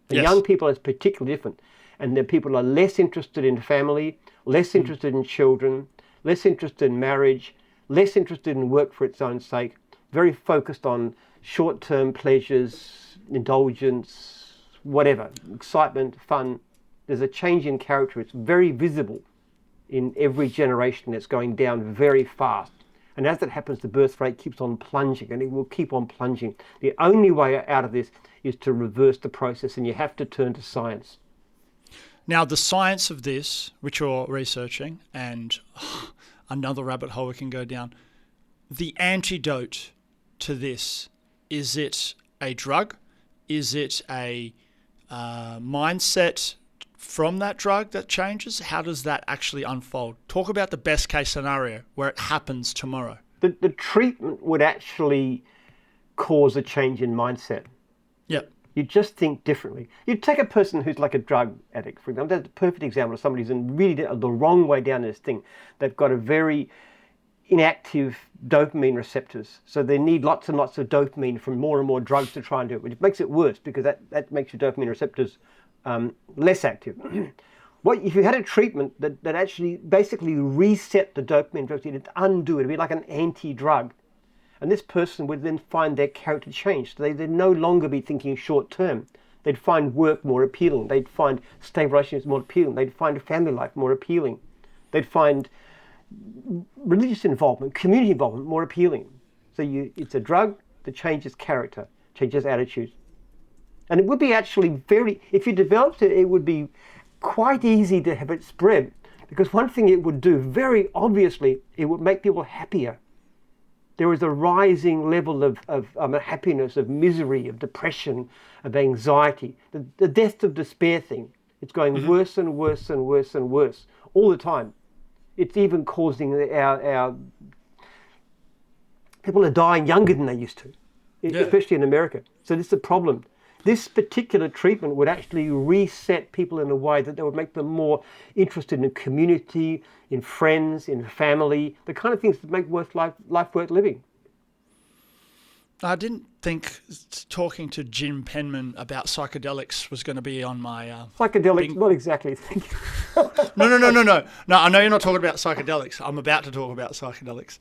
The young people is particularly different. And the people are less interested in family, less interested in children, less interested in marriage, less interested in work for its own sake, very focused on short-term pleasures, indulgence, whatever, excitement, fun. There's a change in character. It's very visible in every generation. It's going down very fast. And as that happens, the birth rate keeps on plunging, and it will keep on plunging. The only way out of this is to reverse the process, and you have to turn to science. Now, the science of this, which you're researching, and another rabbit hole we can go down, the antidote to this, is it a drug? Is it a mindset from that drug that changes? How does that actually unfold? Talk about the best case scenario where it happens tomorrow. The treatment would actually cause a change in mindset. Yep. You just think differently. You take a person who's like a drug addict, for example. That's a perfect example of somebody who's in really the wrong way down this thing. They've got a very inactive dopamine receptors. So they need lots and lots of dopamine from more and more drugs to try and do it, which makes it worse because that makes your dopamine receptors less active. If you had a treatment that actually basically reset the dopamine receptors, it'd undo it. It'd be like an anti-drug. And this person would then find their character change. So they'd no longer be thinking short term. They'd find work more appealing. They'd find stable relationships more appealing. They'd find family life more appealing. They'd find religious involvement, community involvement more appealing. So it's a drug that changes character, changes attitudes. And it would be actually if you developed it, it would be quite easy to have it spread. Because one thing it would do, very obviously, it would make people happier. There is a rising level of happiness, of misery, of depression, of anxiety. The death of despair thing, it's going worse and worse and worse and worse all the time. It's even causing our people are dying younger than they used to, especially in America. So this is a problem. This particular treatment would actually reset people in a way that would make them more interested in community, in friends, in family, the kind of things that make life worth living. I didn't think talking to Jim Penman about psychedelics was going to be on my... Psychedelics, not exactly. No. No, I know you're not talking about psychedelics. I'm about to talk about psychedelics.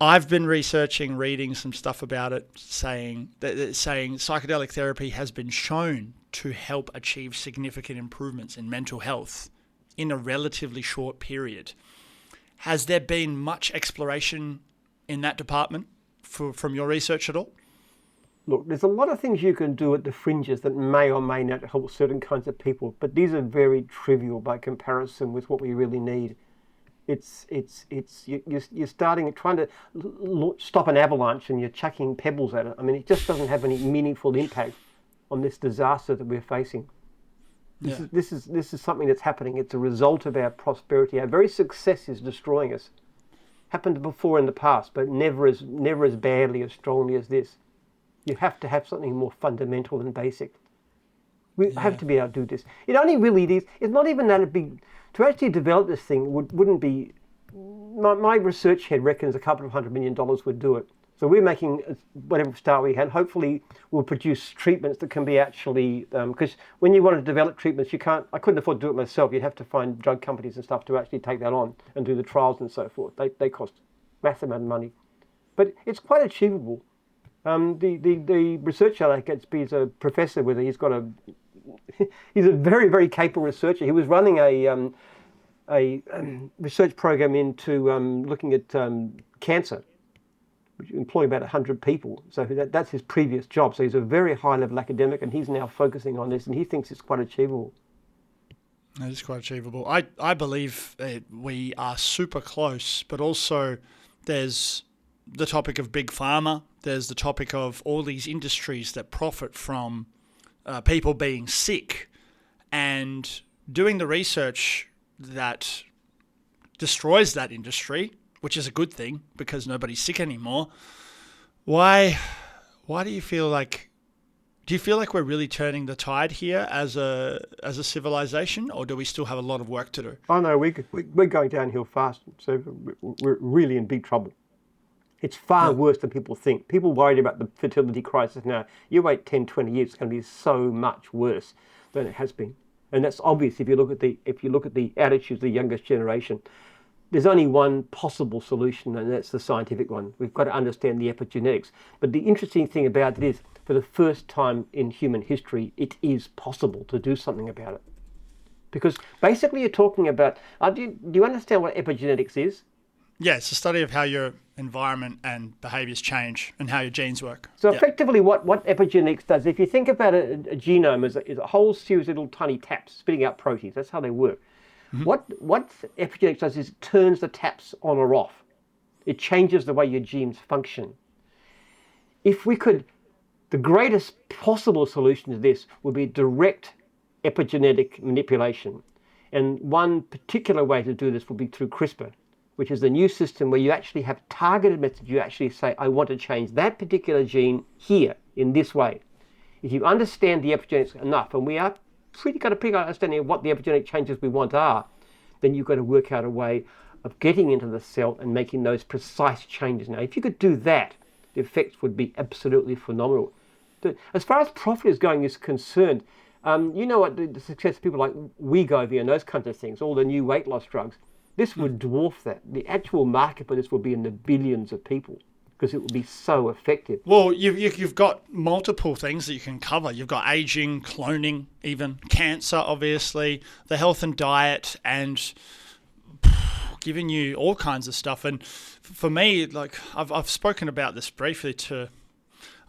I've been reading some stuff about it, saying psychedelic therapy has been shown to help achieve significant improvements in mental health in a relatively short period. Has there been much exploration in that department from your research at all? Look, there's a lot of things you can do at the fringes that may or may not help certain kinds of people, but these are very trivial by comparison with what we really need. You're trying to stop an avalanche and you're chucking pebbles at it. I mean, it just doesn't have any meaningful impact on this disaster that we're facing. This is something that's happening. It's a result of our prosperity. Our very success is destroying us. Happened before in the past, but never as badly, as strongly as this. You have to have something more fundamental and basic. We have to be able to do this. It only really is. It's not even that big. To actually develop this thing wouldn't be. My research head reckons $200 million would do it. So we're making whatever start we can. Hopefully, we'll produce treatments that can be actually. Because when you want to develop treatments, I couldn't afford to do it myself. You'd have to find drug companies and stuff to actually take that on and do the trials and so forth. They cost massive amount of money, but it's quite achievable. The researcher that gets he's a professor with it. He's a very, very capable researcher. He was running a research program into looking at cancer, which employing about 100 people. So that's his previous job. So he's a very high-level academic, and he's now focusing on this, and he thinks it's quite achievable. It is quite achievable. I believe we are super close, but also there's the topic of big pharma. There's the topic of all these industries that profit from people being sick, and doing the research that destroys that industry, which is a good thing because nobody's sick anymore. Why do you feel like we're really turning the tide here as a civilization, or do we still have a lot of work to do? Oh no, we're going downhill fast, so we're really in big trouble. It's far worse than people think. People worried about the fertility crisis now. You wait 10, 20 years, it's going to be so much worse than it has been. And that's obvious if you look at the attitudes of the youngest generation. There's only one possible solution, and that's the scientific one. We've got to understand the epigenetics. But the interesting thing about it is, for the first time in human history, it is possible to do something about it. Because basically you're talking about, do you understand what epigenetics is? Yeah, it's the study of how your environment and behaviors change and how your genes work. So effectively what epigenetics does, if you think about a genome as a whole series of little tiny taps spitting out proteins, that's how they work. What epigenetics does is it turns the taps on or off. It changes the way your genes function. If we could, the greatest possible solution to this would be direct epigenetic manipulation. And one particular way to do this would be through CRISPR, which is the new system where you actually have targeted methods. You actually say, I want to change that particular gene here in this way. If you understand the epigenetics enough, and we are got a pretty good understanding of what the epigenetic changes we want are, then you've got to work out a way of getting into the cell and making those precise changes. Now, if you could do that, the effects would be absolutely phenomenal. As far as profit is going is concerned, you know what the success of people like Wegovy and those kinds of things, all the new weight loss drugs, this would dwarf that. The actual market for this will be in the billions of people, because it will be so effective. Well, you've got multiple things that you can cover. You've got aging, cloning, even cancer, obviously, the health and diet, and giving you all kinds of stuff. And for me, like I've spoken about this briefly to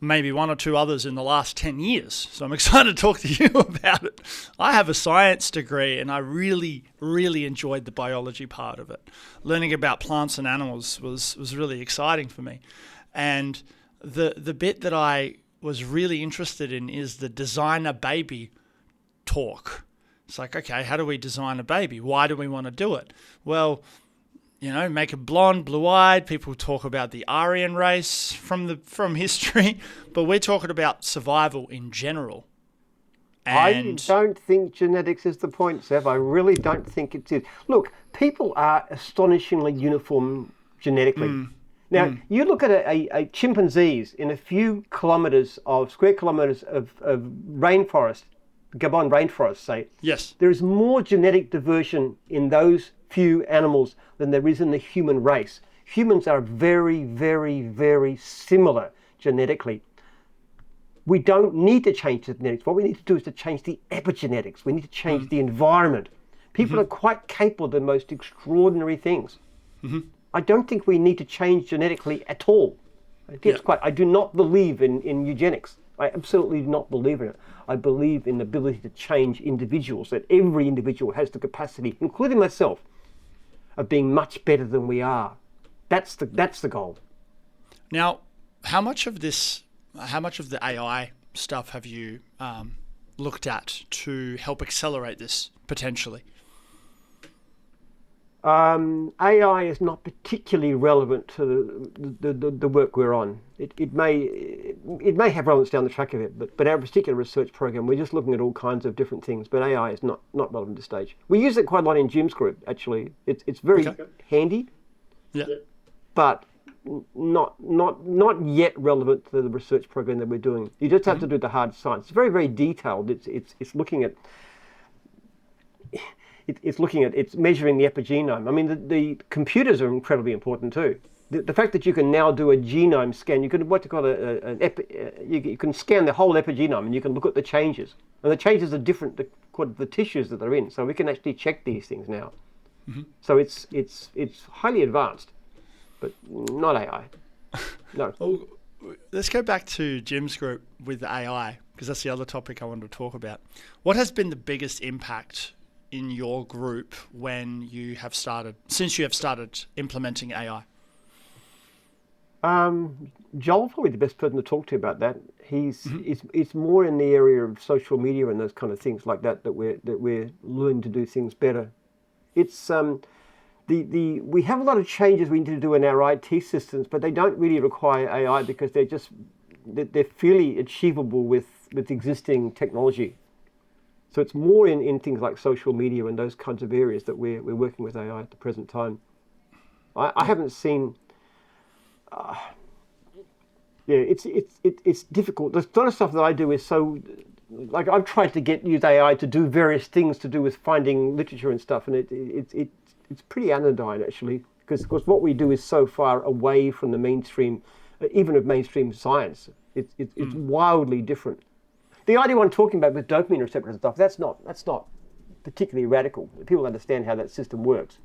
maybe one or two others in the last 10 years. So I'm excited to talk to you about it. I have a science degree and I really, really enjoyed the biology part of it. Learning about plants and animals was really exciting for me. And the bit that I was really interested in is the design a baby talk. It's like, okay, how do we design a baby? Why do we want to do it? Well, make it blonde, blue-eyed. People talk about the Aryan race from history, but we're talking about survival in general. And I don't think genetics is the point, Sev. I really don't think it is. Look, people are astonishingly uniform genetically. Now, you look at a chimpanzees in a few square kilometers of rainforest, Gabon rainforest, say. Yes. There is more genetic diversion in those few animals than there is in the human race. Humans are very, very, very similar genetically. We don't need to change the genetics. What we need to do is to change the epigenetics. We need to change the environment. People are quite capable of the most extraordinary things. I don't think we need to change genetically at all. I do not believe in eugenics. I absolutely do not believe in it. I believe in the ability to change individuals, that every individual has the capacity, including myself, of being much better than we are. That's the goal. Now, how much of the AI stuff have you looked at to help accelerate this potentially? AI is not particularly relevant to the work we're on. It may have relevance down the track of it, but our particular research program, we're just looking at all kinds of different things. But AI is not relevant at this stage. We use it quite a lot in Jim's group. Actually, it's very handy. Yeah. But not yet relevant to the research program that we're doing. You just have to do the hard science. It's very, very detailed. It's looking at. It's measuring the epigenome. I mean, the computers are incredibly important too. The fact that you can now do a genome scan, you can you can scan the whole epigenome and you can look at the changes. And the changes are different according to the tissues that they're in. So we can actually check these things now. So it's highly advanced, but not AI. No. Well, let's go back to Jim's group with the AI, because that's the other topic I wanted to talk about. What has been the biggest impact in your group since you have started implementing AI? Joel's probably the best person to talk to about that. It's more in the area of social media and those kind of things like that we're learning to do things better. It's we have a lot of changes we need to do in our IT systems, but they don't really require AI because they're fairly achievable with existing technology. So it's more in things like social media and those kinds of areas that we're working with AI at the present time. I haven't seen Yeah, it's difficult. The sort of stuff that I do is so, like I've tried to use AI to do various things to do with finding literature and stuff, and it's pretty anodyne actually, because what we do is so far away from the mainstream, even of mainstream science. It's wildly different. The idea I'm talking about with dopamine receptors and stuff, that's not particularly radical. People understand how that system works.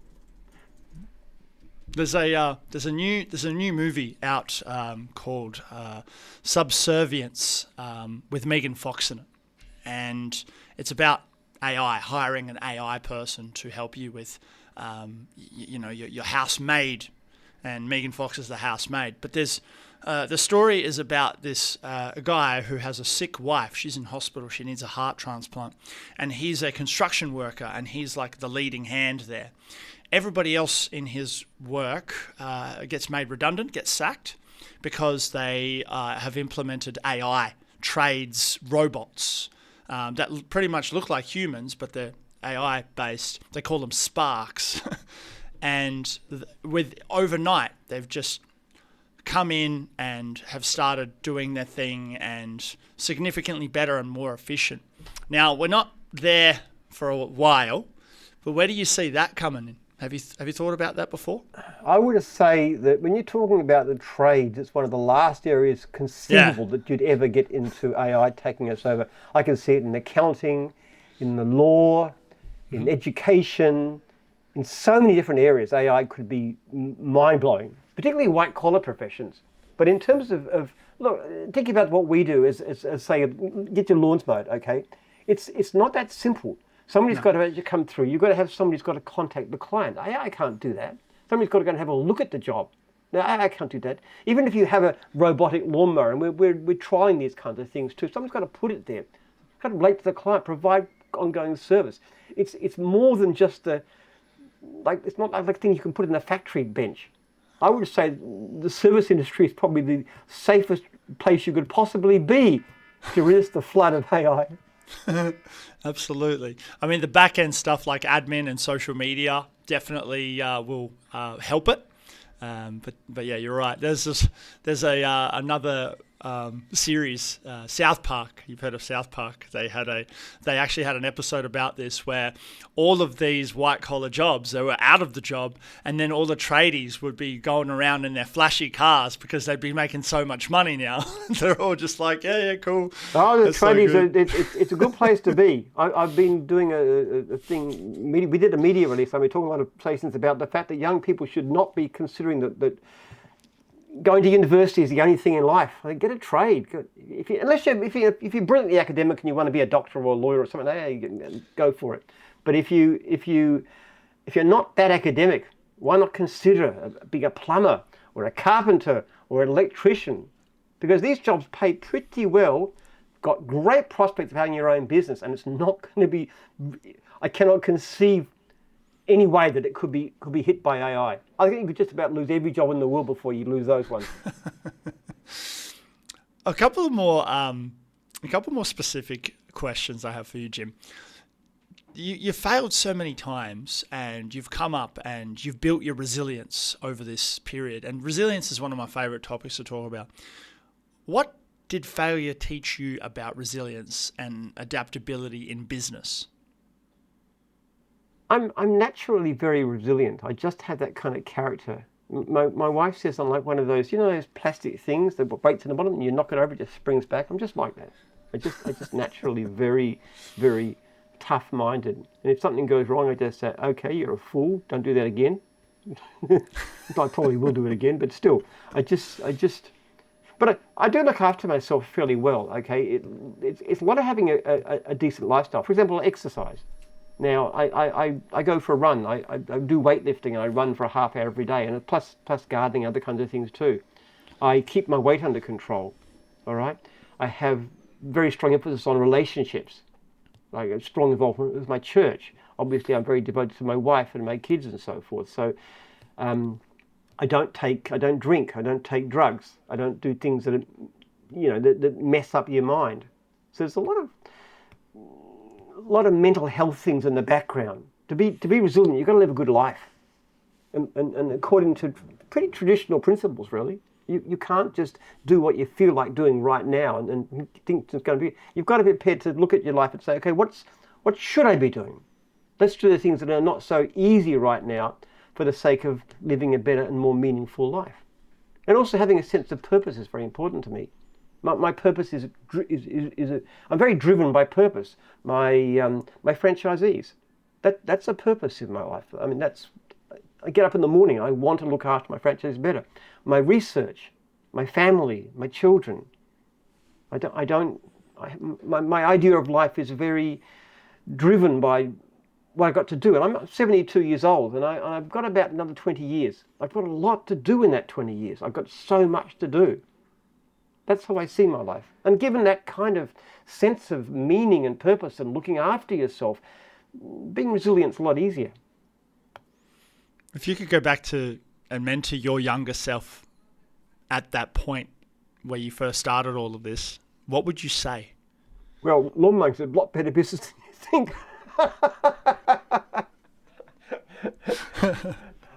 There's a new movie out called Subservience with Megan Fox in it, and it's about AI, hiring an AI person to help you with your housemaid, and Megan Fox is the housemaid. But there's the story is about this a guy who has a sick wife. She's in hospital. She needs a heart transplant, and he's a construction worker, and he's like the leading hand there. Everybody else in his work gets made redundant, gets sacked, because they have implemented AI, trades, robots that pretty much look like humans, but they're AI based. They call them sparks. And with overnight, they've just come in and have started doing their thing, and significantly better and more efficient. Now, we're not there for a while, but where do you see that coming in? Have you thought about that before? I would say that when you're talking about the trades, it's one of the last areas conceivable that you'd ever get into AI taking us over. I can see it in accounting, in the law, in education, in so many different areas. AI could be mind-blowing, particularly white-collar professions. But in terms of look, think about what we do as say, get your lawns mowed, okay? It's not that simple. Somebody's got to actually come through. You've got to have somebody's got to contact the client. AI can't do that. Somebody's got to go and have a look at the job. Now, AI can't do that. Even if you have a robotic lawnmower, and we're trying these kinds of things too, someone's got to put it there. It's got to relate to the client, provide ongoing service. It's more than just it's not like a thing you can put in a factory bench. I would say the service industry is probably the safest place you could possibly be to resist the flood of AI. Absolutely. I mean, the back end stuff like admin and social media definitely will help it. But yeah, you're right. There's another series, South Park. You've heard of South Park? They actually had an episode about this where all of these white collar jobs, they were out of the job, and then all the tradies would be going around in their flashy cars because they'd be making so much money now. They're all just like, yeah, cool. Oh, the tradies, it's a good place to be. I've been doing a thing. We did a media release, and we're talking a lot of places about the fact that young people should not be considering that going to university is the only thing in life. Get a trade. If you're brilliantly academic and you want to be a doctor or a lawyer or something, go for it. But if you're not that academic, why not consider being a plumber or a carpenter or an electrician? Because these jobs pay pretty well, got great prospects of having your own business, and it's not going to be. I cannot conceive any way that it could be hit by AI. I think you could just about lose every job in the world before you lose those ones. A couple more specific questions I have for you, Jim. You failed so many times, and you've come up and you've built your resilience over this period. And resilience is one of my favorite topics to talk about. What did failure teach you about resilience and adaptability in business? I'm naturally very resilient. I just have that kind of character. My wife says I'm like one of those, those plastic things that breaks in the bottom and you knock it over, it just springs back. I'm just like that. I just naturally very, very tough-minded. And if something goes wrong, I just say, okay, you're a fool. Don't do that again. I probably will do it again, but still, but I do look after myself fairly well. Okay, it's a lot of having a decent lifestyle. For example, exercise. Now, I go for a run. I do weightlifting, and I run for a half hour every day, and plus gardening, other kinds of things too. I keep my weight under control, all right? I have very strong emphasis on relationships, like a strong involvement with my church. Obviously, I'm very devoted to my wife and my kids and so forth. So I don't drink, I don't take drugs, I don't do things that that mess up your mind. So there's a lot of mental health things in the background. To be resilient, you've got to live a good life, and according to pretty traditional principles, really. You can't just do what you feel like doing right now and think it's going to be. You've got to be prepared to look at your life and say, okay, what should I be doing? Let's do the things that are not so easy right now for the sake of living a better and more meaningful life. And also having a sense of purpose is very important to me. My purpose is I'm very driven by purpose. My franchisees, that's a purpose in my life. I mean, I get up in the morning, I want to look after my franchisees better. My research, my family, my children. My idea of life is very driven by what I've got to do. And I'm 72 years old, and I've got about another 20 years. I've got a lot to do in that 20 years. I've got so much to do. That's how I see my life. And given that kind of sense of meaning and purpose and looking after yourself, being resilient's a lot easier. If you could go back to and mentor your younger self at that point where you first started all of this, what would you say? Well, lawn mowing's a lot better business than you think.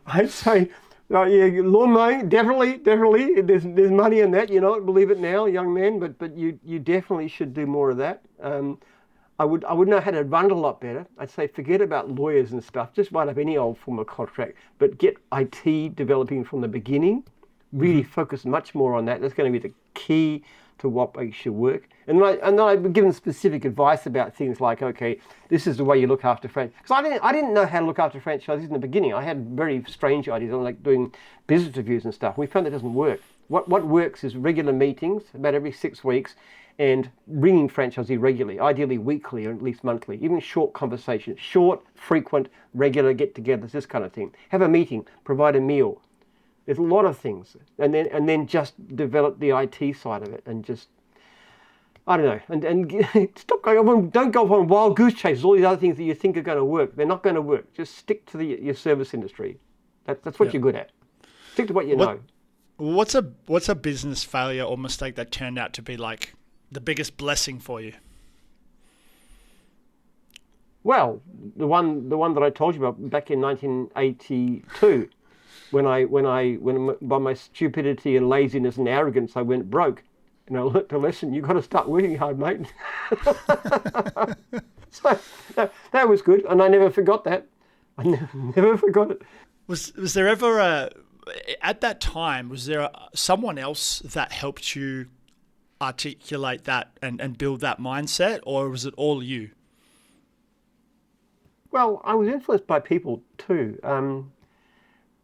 I'd say, lawn mowing, definitely. There's money in that, believe it now, young man, but you definitely should do more of that. I would know how to run it a lot better. I'd say forget about lawyers and stuff. Just write up any old form of contract, but get IT developing from the beginning. Really focus much more on that. That's going to be the key to what makes you work. And then I've given specific advice about things like, okay, this is the way you look after franchisees. Because I didn't know how to look after franchisees in the beginning. I had very strange ideas on like doing business reviews and stuff. We found that doesn't work. What works is regular meetings about every 6 weeks, and ringing franchisee regularly, ideally weekly or at least monthly, even short conversations, short, frequent, regular get-togethers, this kind of thing. Have a meeting, provide a meal. There's a lot of things. And then just develop the IT side of it and just, I don't know, and stop going on, don't go on wild goose chases, all these other things that you think are going to work. They're not going to work. Just stick to your service industry. That's what you're good at. Stick to what you know. What's a business failure or mistake that turned out to be like the biggest blessing for you? Well, the one that I told you about back in 1982, when by my stupidity and laziness and arrogance I went broke, and I learnt the lesson: you got to start working hard, mate. So that was good, and I never forgot that. I never forgot it. Was there ever at that time? Was there someone else that helped you articulate that and build that mindset, or was it all you? Well, I was influenced by people too.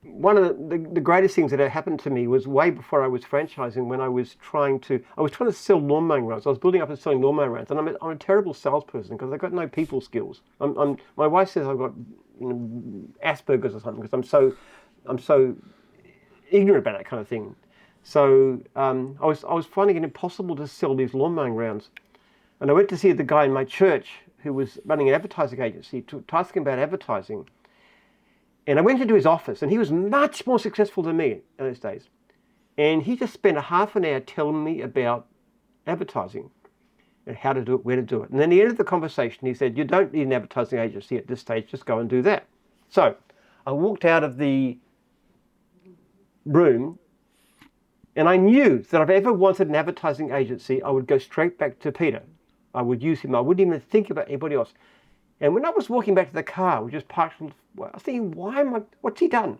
One of the greatest things that had happened to me was way before I was franchising, when I was trying to sell lawn mowing rounds. I was building up and selling lawn mowing rounds, and I'm a terrible salesperson because I've got no people skills. My wife says I've got Asperger's or something because I'm so ignorant about that kind of thing. So I was finding it impossible to sell these lawn mowing rounds. And I went to see the guy in my church who was running an advertising agency to ask him about advertising. And I went into his office, and he was much more successful than me in those days. And he just spent a half an hour telling me about advertising and how to do it, where to do it. And then at the end of the conversation, he said, you don't need an advertising agency at this stage, just go and do that. So I walked out of the room, and I knew that if I ever wanted an advertising agency, I would go straight back to Peter. I would use him. I wouldn't even think about anybody else. And when I was walking back to the car, we just parked, I was thinking, what's he done?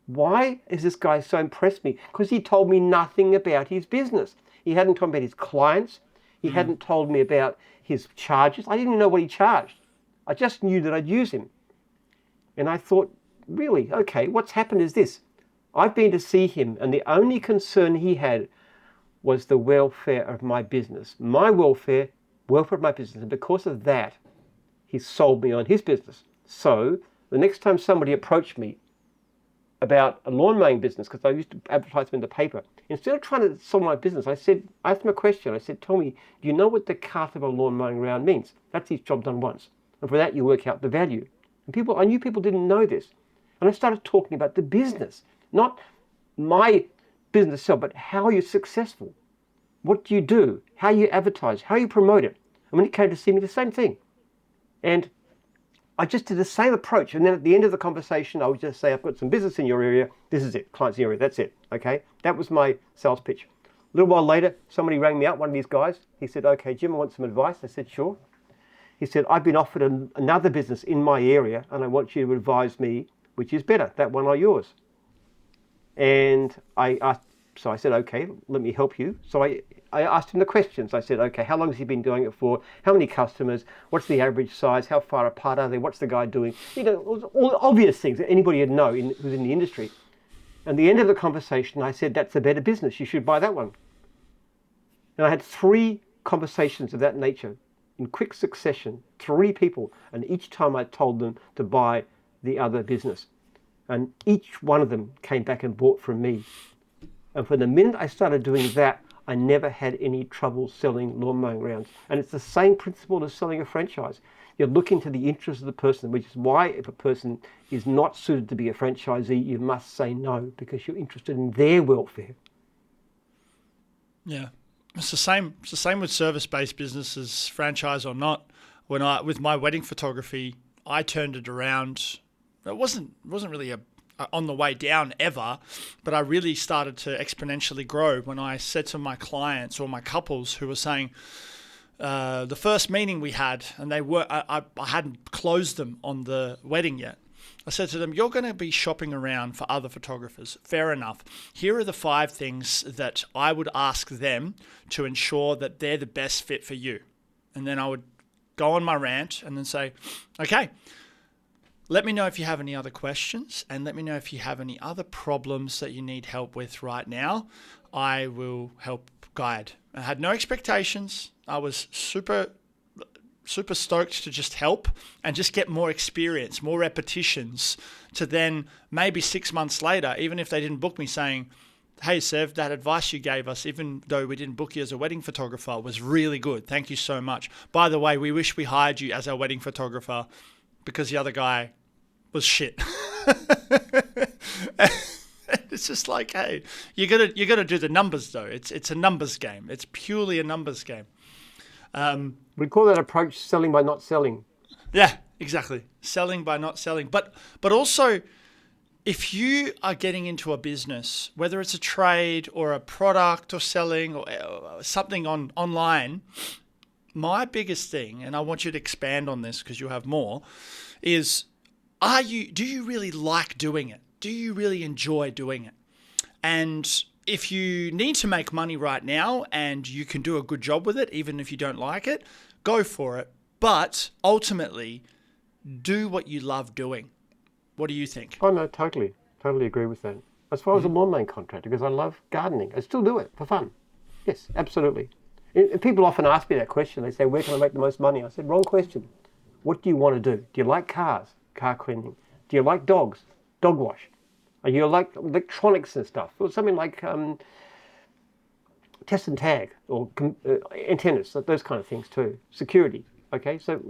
Why is this guy so impressed me? Because he told me nothing about his business. He hadn't told me about his clients. He hadn't told me about his charges. I didn't even know what he charged. I just knew that I'd use him. And I thought, really, okay, what's happened is this. I've been to see him, and the only concern he had was the welfare of my business. My welfare of my business. And because of that, he sold me on his business. So the next time somebody approached me about a lawn mowing business, because I used to advertise them in the paper, instead of trying to sell my business, I asked him a question. I said, tell me, do you know what the cut of a lawn mowing round means? That's his job done once. And for that, you work out the value. And I knew people didn't know this. And I started talking about the business, not my business itself, but how you're successful. What do you do? How you advertise? How you promote it? And when he came to see me, the same thing. And I just did the same approach. And then at the end of the conversation, I would just say, I've got some business in your area. This is it. Clients in your area. That's it. Okay. That was my sales pitch. A little while later, somebody rang me up, one of these guys. He said, okay, Jim, I want some advice. I said, sure. He said, I've been offered another business in my area, and I want you to advise me which is better, that one or yours. And I said, okay, let me help you. So I asked him the questions. I said, okay, how long has he been doing it for? How many customers? What's the average size? How far apart are they? What's the guy doing? All the obvious things that anybody would know who's in the industry. And at the end of the conversation, I said, that's a better business. You should buy that one. And I had 3 conversations of that nature in quick succession, 3 people. And each time I told them to buy the other business. And each one of them came back and bought from me. And from the minute I started doing that, I never had any trouble selling lawn mowing rounds. And it's the same principle as selling a franchise. You're looking to the interest of the person, which is why if a person is not suited to be a franchisee, you must say no, because you're interested in their welfare. Yeah. It's the same with service-based businesses, franchise or not. With my wedding photography, I turned it around. It wasn't really on the way down ever, but I really started to exponentially grow when I said to my clients or my couples who were saying, the first meeting we had, and I hadn't closed them on the wedding yet. I said to them, you're going to be shopping around for other photographers. Fair enough. Here are the 5 things that I would ask them to ensure that they're the best fit for you. And then I would go on my rant and then say, okay, let me know if you have any other questions, and let me know if you have any other problems that you need help with right now. I will help guide. I had no expectations. I was super stoked to just help and just get more experience, more repetitions, to then maybe 6 months later, even if they didn't book me, saying, hey, Sev, that advice you gave us, even though we didn't book you as a wedding photographer, was really good. Thank you so much. By the way, we wish we hired you as our wedding photographer because the other guy was shit. It's just like, hey, you gotta do the numbers though. It's a numbers game. It's purely a numbers game. We call that approach selling by not selling. Yeah, exactly. Selling by not selling. But also, if you are getting into a business, whether it's a trade or a product or selling or something online, my biggest thing, and I want you to expand on this because you have more, is do you really like doing it? Do you really enjoy doing it? And if you need to make money right now and you can do a good job with it, even if you don't like it, go for it. But ultimately, do what you love doing. What do you think? Oh, no, totally agree with that. As far as a lawn mowing contractor, because I love gardening. I still do it for fun. Yes, absolutely. And people often ask me that question. They say, where can I make the most money? I said, wrong question. What do you want to do? Do you like cars? Car cleaning. Do you like dogs? Dog wash. Do you like electronics and stuff? Or something like test and tag or antennas, those kind of things too. Security. Okay, so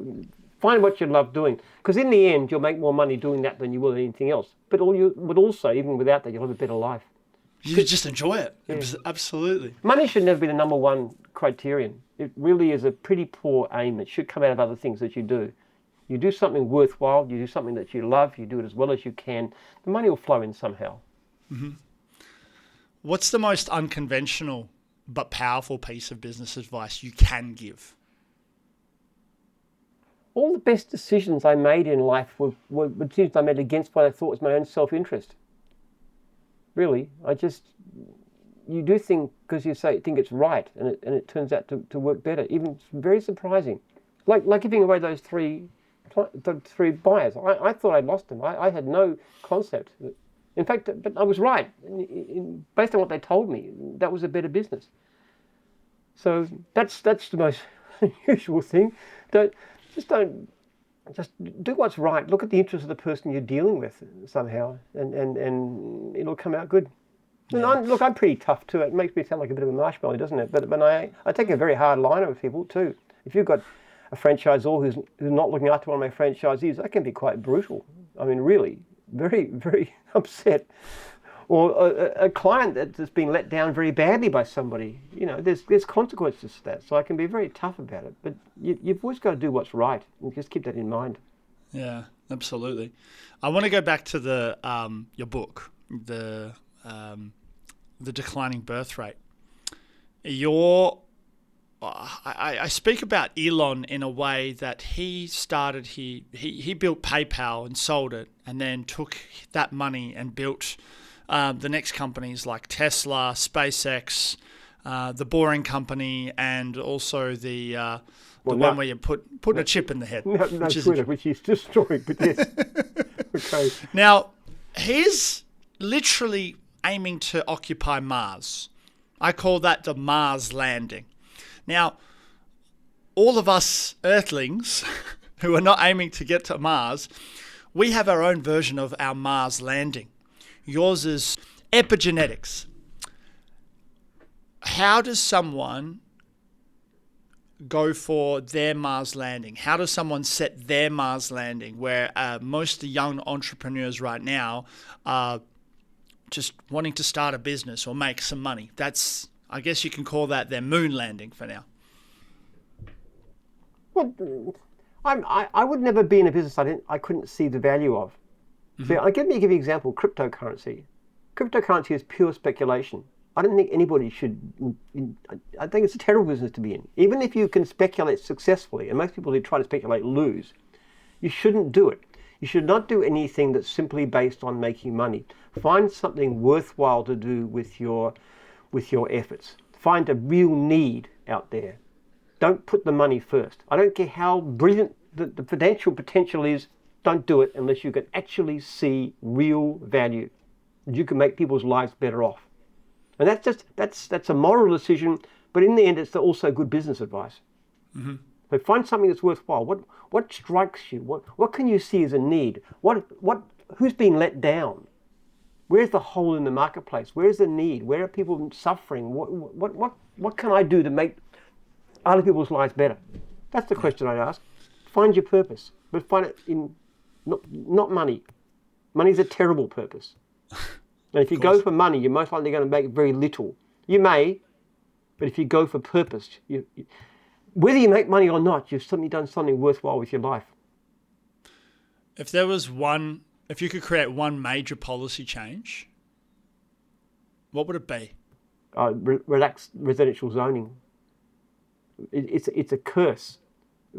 find what you love doing, because in the end you'll make more money doing that than you will anything else. But also, even without that, you'll have a better life. You just enjoy it. Yeah. Absolutely. Money should never be the number one criterion. It really is a pretty poor aim. It should come out of other things that you do. You do something worthwhile, you do something that you love, you do it as well as you can, the money will flow in somehow. Mm-hmm. What's the most unconventional but powerful piece of business advice you can give? All the best decisions I made in life were decisions I made against what I thought was my own self-interest. Really, you do things because you think it's right, and it turns out to work better. Even it's very surprising. Like giving away those three buyers. I thought I'd lost them. I had no concept. In fact, but I was right. Based on what they told me, that was a better business. So that's the most unusual thing. Just do what's right. Look at the interest of the person you're dealing with somehow, and it'll come out good. Yeah. And I'm pretty tough too. It makes me sound like a bit of a marshmallow, doesn't it? But I take a very hard line with people too. If you've got a franchisor who's not looking after one of my franchisees, that can be quite brutal. I mean, really, very, very upset. Or a client that's being let down very badly by somebody. There's consequences to that. So I can be very tough about it. But you've always got to do what's right, and just keep that in mind. Yeah, absolutely. I want to go back to the your book, the declining birth rate. I speak about Elon in a way that he built PayPal and sold it, and then took that money and built the next companies like Tesla, SpaceX, the Boring Company, and also the one where you put a chip in the head. No, Twitter, which he's destroying, but yes. Okay. Now, he's literally aiming to occupy Mars. I call that the Mars landing. Now, all of us Earthlings who are not aiming to get to Mars, we have our own version of our Mars landing. Yours is Epigenetics. How does someone go for their Mars landing? How does someone set their Mars landing, where most of the young entrepreneurs right now are just wanting to start a business or make some money? That's, I guess you can call that their moon landing for now. Well, I would never be in a business I couldn't see the value of. Mm-hmm. So let me give you an example. Cryptocurrency. Cryptocurrency is pure speculation. I don't think anybody should. I think it's a terrible business to be in. Even if you can speculate successfully, and most people who try to speculate lose, you shouldn't do it. You should not do anything that's simply based on making money. Find something worthwhile to do with your efforts. Find a real need out there. Don't put the money first. I don't care how brilliant the financial potential is. Don't do it unless you can actually see real value. You can make people's lives better off. And that's a moral decision, but in the end, it's also good business advice. Mm-hmm. So find something that's worthwhile. What strikes you? What can you see as a need? Who's being let down? Where's the hole in the marketplace? Where's the need? Where are people suffering? What can I do to make other people's lives better? That's the question I'd ask. Find your purpose, but find it in not money. Money's a terrible purpose. And if you go for money, you're most likely going to make very little. You may, but if you go for purpose, whether you make money or not, you've suddenly done something worthwhile with your life. If you could create one major policy change, what would it be? Relaxed residential zoning. It's a curse.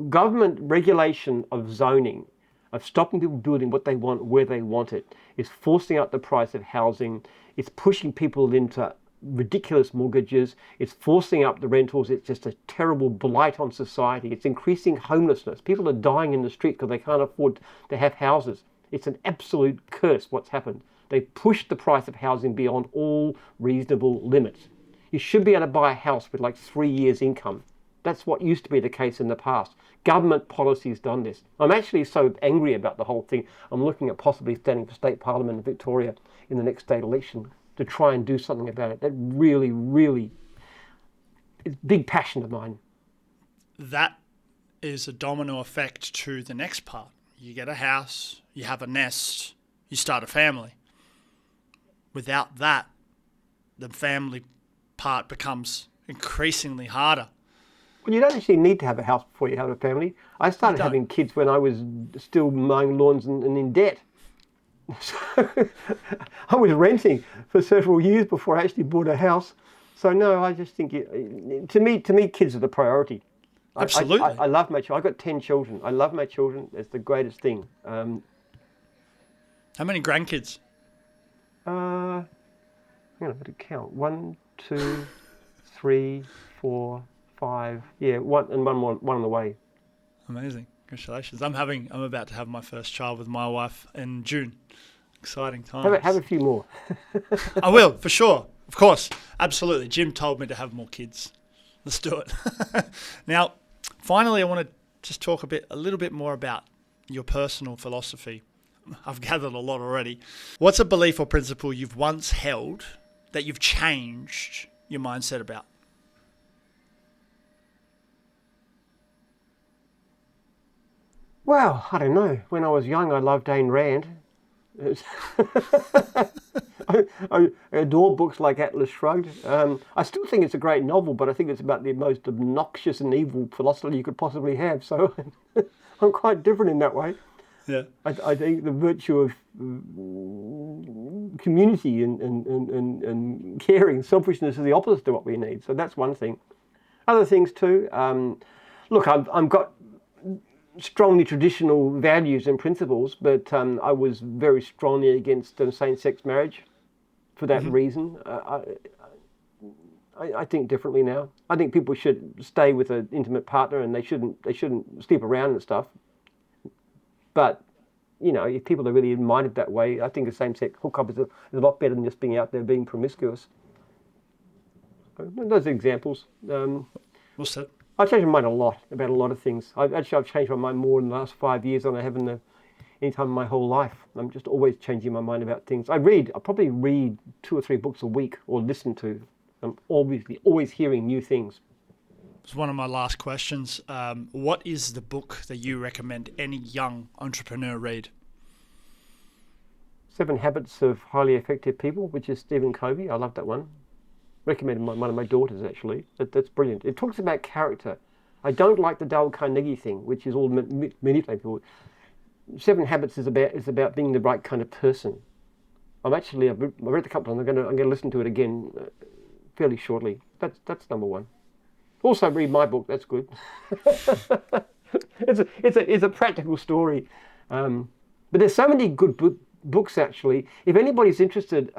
Government regulation of zoning, of stopping people building what they want where they want it, is forcing up the price of housing. It's pushing people into ridiculous mortgages. It's forcing up the rentals. It's just a terrible blight on society. It's increasing homelessness. People are dying in the street because they can't afford to have houses. It's an absolute curse what's happened. They pushed the price of housing beyond all reasonable limits. You should be able to buy a house with like 3 years' income. That's what used to be the case in the past. Government policy has done this. I'm actually so angry about the whole thing. I'm looking at possibly standing for state parliament in Victoria in the next state election to try and do something about it. That really, really is a big passion of mine. That is a domino effect to the next part. You get a house, you have a nest, you start a family. Without that, the family part becomes increasingly harder. Well, you don't actually need to have a house before you have a family. I started having kids when I was still mowing lawns and in debt. So I was renting for several years before I actually bought a house. So no, I just think to me, kids are the priority. Absolutely. I love my children. I've got 10 children. I love my children. It's the greatest thing. How many grandkids? I'm going to count. 1, 2, 3, 4, 5. Yeah, one on the way. Amazing. Congratulations. I'm about to have my first child with my wife in June. Exciting times. Have a few more. I will, for sure. Of course. Absolutely. Jim told me to have more kids. Let's do it. Now, finally, I want to just talk a little bit more about your personal philosophy. I've gathered a lot already. What's a belief or principle you've once held that you've changed your mindset about? Well, I don't know. When I was young, I loved Ayn Rand. I adore books like Atlas Shrugged. I still think it's a great novel, but I think it's about the most obnoxious and evil philosophy you could possibly have. So I'm quite different in that way. Yeah. I think the virtue of community and caring, selfishness is the opposite of what we need. So that's one thing. Other things too. Look, I've got strongly traditional values and principles, but I was very strongly against same-sex marriage for that reason. I think differently now. I think people should stay with an intimate partner, and they shouldn't sleep around and stuff. But if people are really minded that way, I think a same-sex hookup is a lot better than just being out there being promiscuous. Those are examples. Well said. I've changed my mind a lot about a lot of things. I've changed my mind more in the last 5 years than I have in any time in my whole life. I'm just always changing my mind about things. I probably read 2 or 3 books a week or listen to. I'm obviously always hearing new things. It's one of my last questions. What is the book that you recommend any young entrepreneur read? 7 Habits of Highly Effective People, which is Stephen Covey. I love that one. Recommended one of my daughters, actually. That's brilliant. It talks about character. I don't like the Dale Carnegie thing, which is all manipulating people. 7 Habits is about being the right kind of person. I've read the couple, and I'm going to listen to it again fairly shortly. That's number 1. Also read my book. That's good. It's a practical story, but there's so many good books actually. If anybody's interested,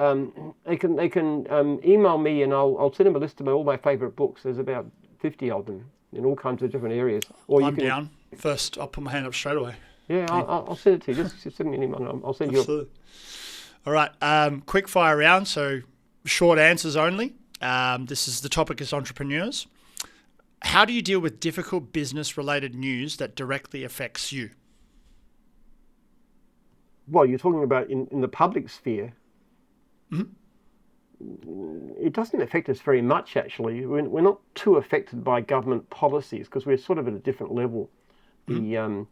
they can email me, and I'll send them a list of all my favourite books. There's about 50 of them in all kinds of different areas. Or I'm down. First, I'll put my hand up straight away. Yeah, I'll send it to you. Just send me an email. I'll send you. All right. Quick fire round. So short answers only. This is the topic is entrepreneurs. How do you deal with difficult business-related news that directly affects you? Well, you're talking about in the public sphere. Mm-hmm. It doesn't affect us very much, actually. We're not too affected by government policies because we're sort of at a different level. Mm-hmm.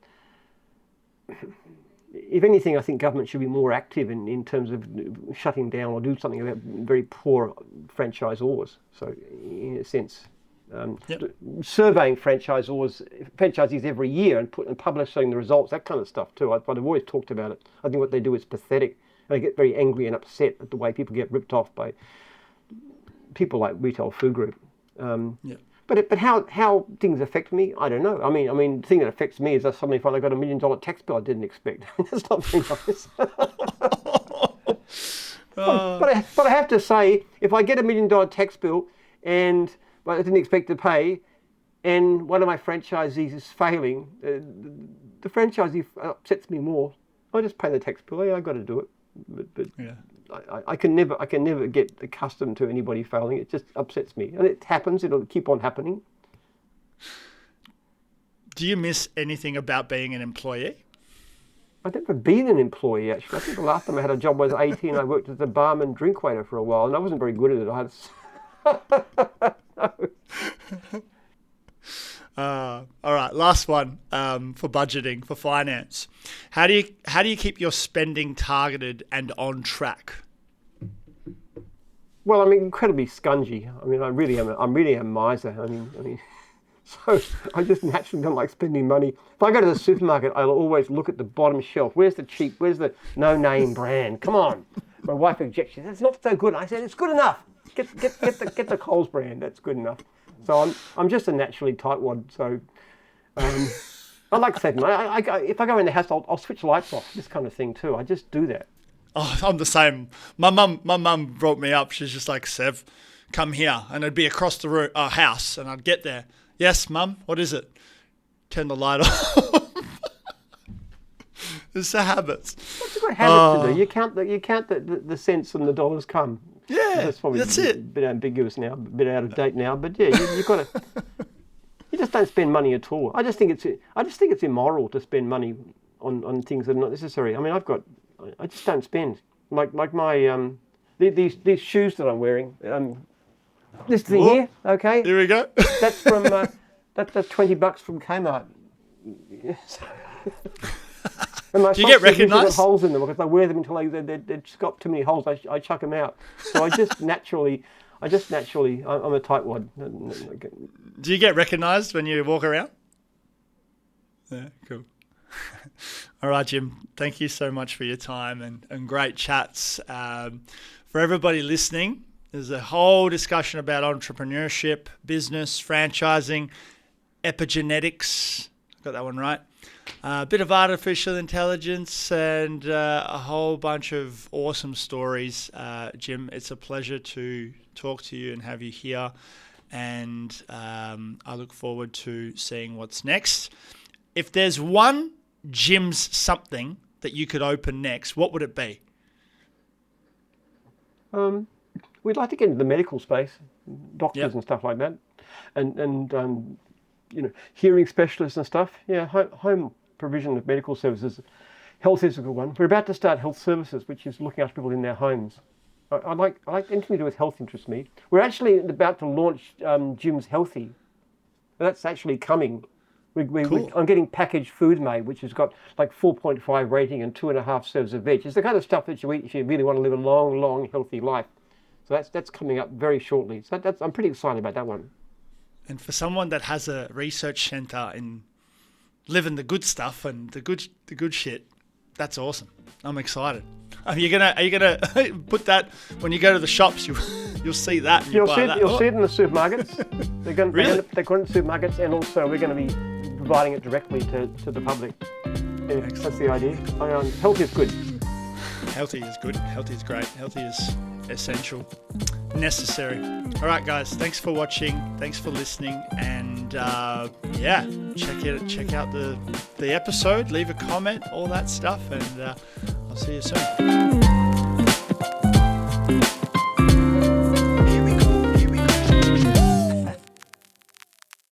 If anything, I think government should be more active in terms of shutting down or do something about very poor franchisors. So, in a sense, surveying franchisees every year and publishing the results, that kind of stuff too. I've always talked about it. I think what they do is pathetic. They get very angry and upset at the way people get ripped off by people like Retail Food Group. But how things affect me, I don't know. I mean, the thing that affects me is I suddenly find I got $1 million tax bill I didn't expect. That's not very nice. But I have to say, if I get $1 million tax bill and I didn't expect to pay, and one of my franchisees is failing, the franchisee upsets me more. I just pay the tax bill. Yeah, I got to do it. But yeah. I can never get accustomed to anybody failing. It just upsets me, and it happens. It'll keep on happening. Do you miss anything about being an employee? I've never been an employee, actually. I think the last time I had a job when I was 18. I worked as a barman, drink waiter for a while, and I wasn't very good at it. All right, last one for budgeting, for finance. How do you keep your spending targeted and on track? Well, I'm incredibly scungy. I mean, I'm really a miser. I mean, so I just naturally don't like spending money. If I go to the supermarket, I'll always look at the bottom shelf. Where's the no-name brand? Come on. My wife objects. She says, it's not so good. I said, it's good enough. Get the Coles brand. That's good enough. So I'm just a naturally tightwad. So I like to save money. If I go in the house, I'll switch lights off. This kind of thing too. I just do that. Oh, I'm the same. My mum brought me up. She's just like, Sev, come here, and it'd be across the house, and I'd get there. Yes, Mum. What is it? Turn the light off. It's the habits. That's a good habit to do. You count the cents and the dollars come. Yeah, that's it. A bit ambiguous now, a bit out of date now, but yeah, you've got to. You just don't spend money at all. I just think it's immoral to spend money on things that are not necessary. I mean, I just don't spend. Like my these shoes that I'm wearing. This thing here, okay. Here we go. That's from that's $20 from Kmart. And my do you get recognised? Got holes in them because I wear them until they've just got too many holes. I chuck them out. So I'm a tightwad. Do you get recognised when you walk around? Yeah, cool. All right, Jim. Thank you so much for your time and great chats. For everybody listening, there's a whole discussion about entrepreneurship, business, franchising, epigenetics. Got that one right. A bit of artificial intelligence and a whole bunch of awesome stories. Jim, it's a pleasure to talk to you and have you here. And I look forward to seeing what's next. If there's one Jim's something that you could open next, what would it be? We'd like to get into the medical space, doctors and stuff like that, and hearing specialists and stuff. Yeah, home provision of medical services. Health is a good one. We're about to start health services, which is looking after people in their homes. I like anything to do with health interests me. We're actually about to launch Jim's Healthy. That's actually coming. Cool. I'm getting packaged food made, which has got like 4.5 rating and 2.5 serves of veg. It's the kind of stuff that you eat if you really want to live a long, healthy life. So that's coming up very shortly. So I'm pretty excited about that one. And for someone that has a research center in living the good stuff and the good shit, that's awesome. I'm excited. Are you gonna put that when you go to the shops? You'll see that. And You'll see it in the supermarkets. They're going Really? to go into supermarkets, and also we're going to be providing it directly to the public. Yeah, that's the idea. Healthy is good. Healthy is good. Healthy is great. Healthy is essential, necessary. All right, guys. Thanks for watching. Thanks for listening. And check out the episode. Leave a comment, all that stuff, and I'll see you soon.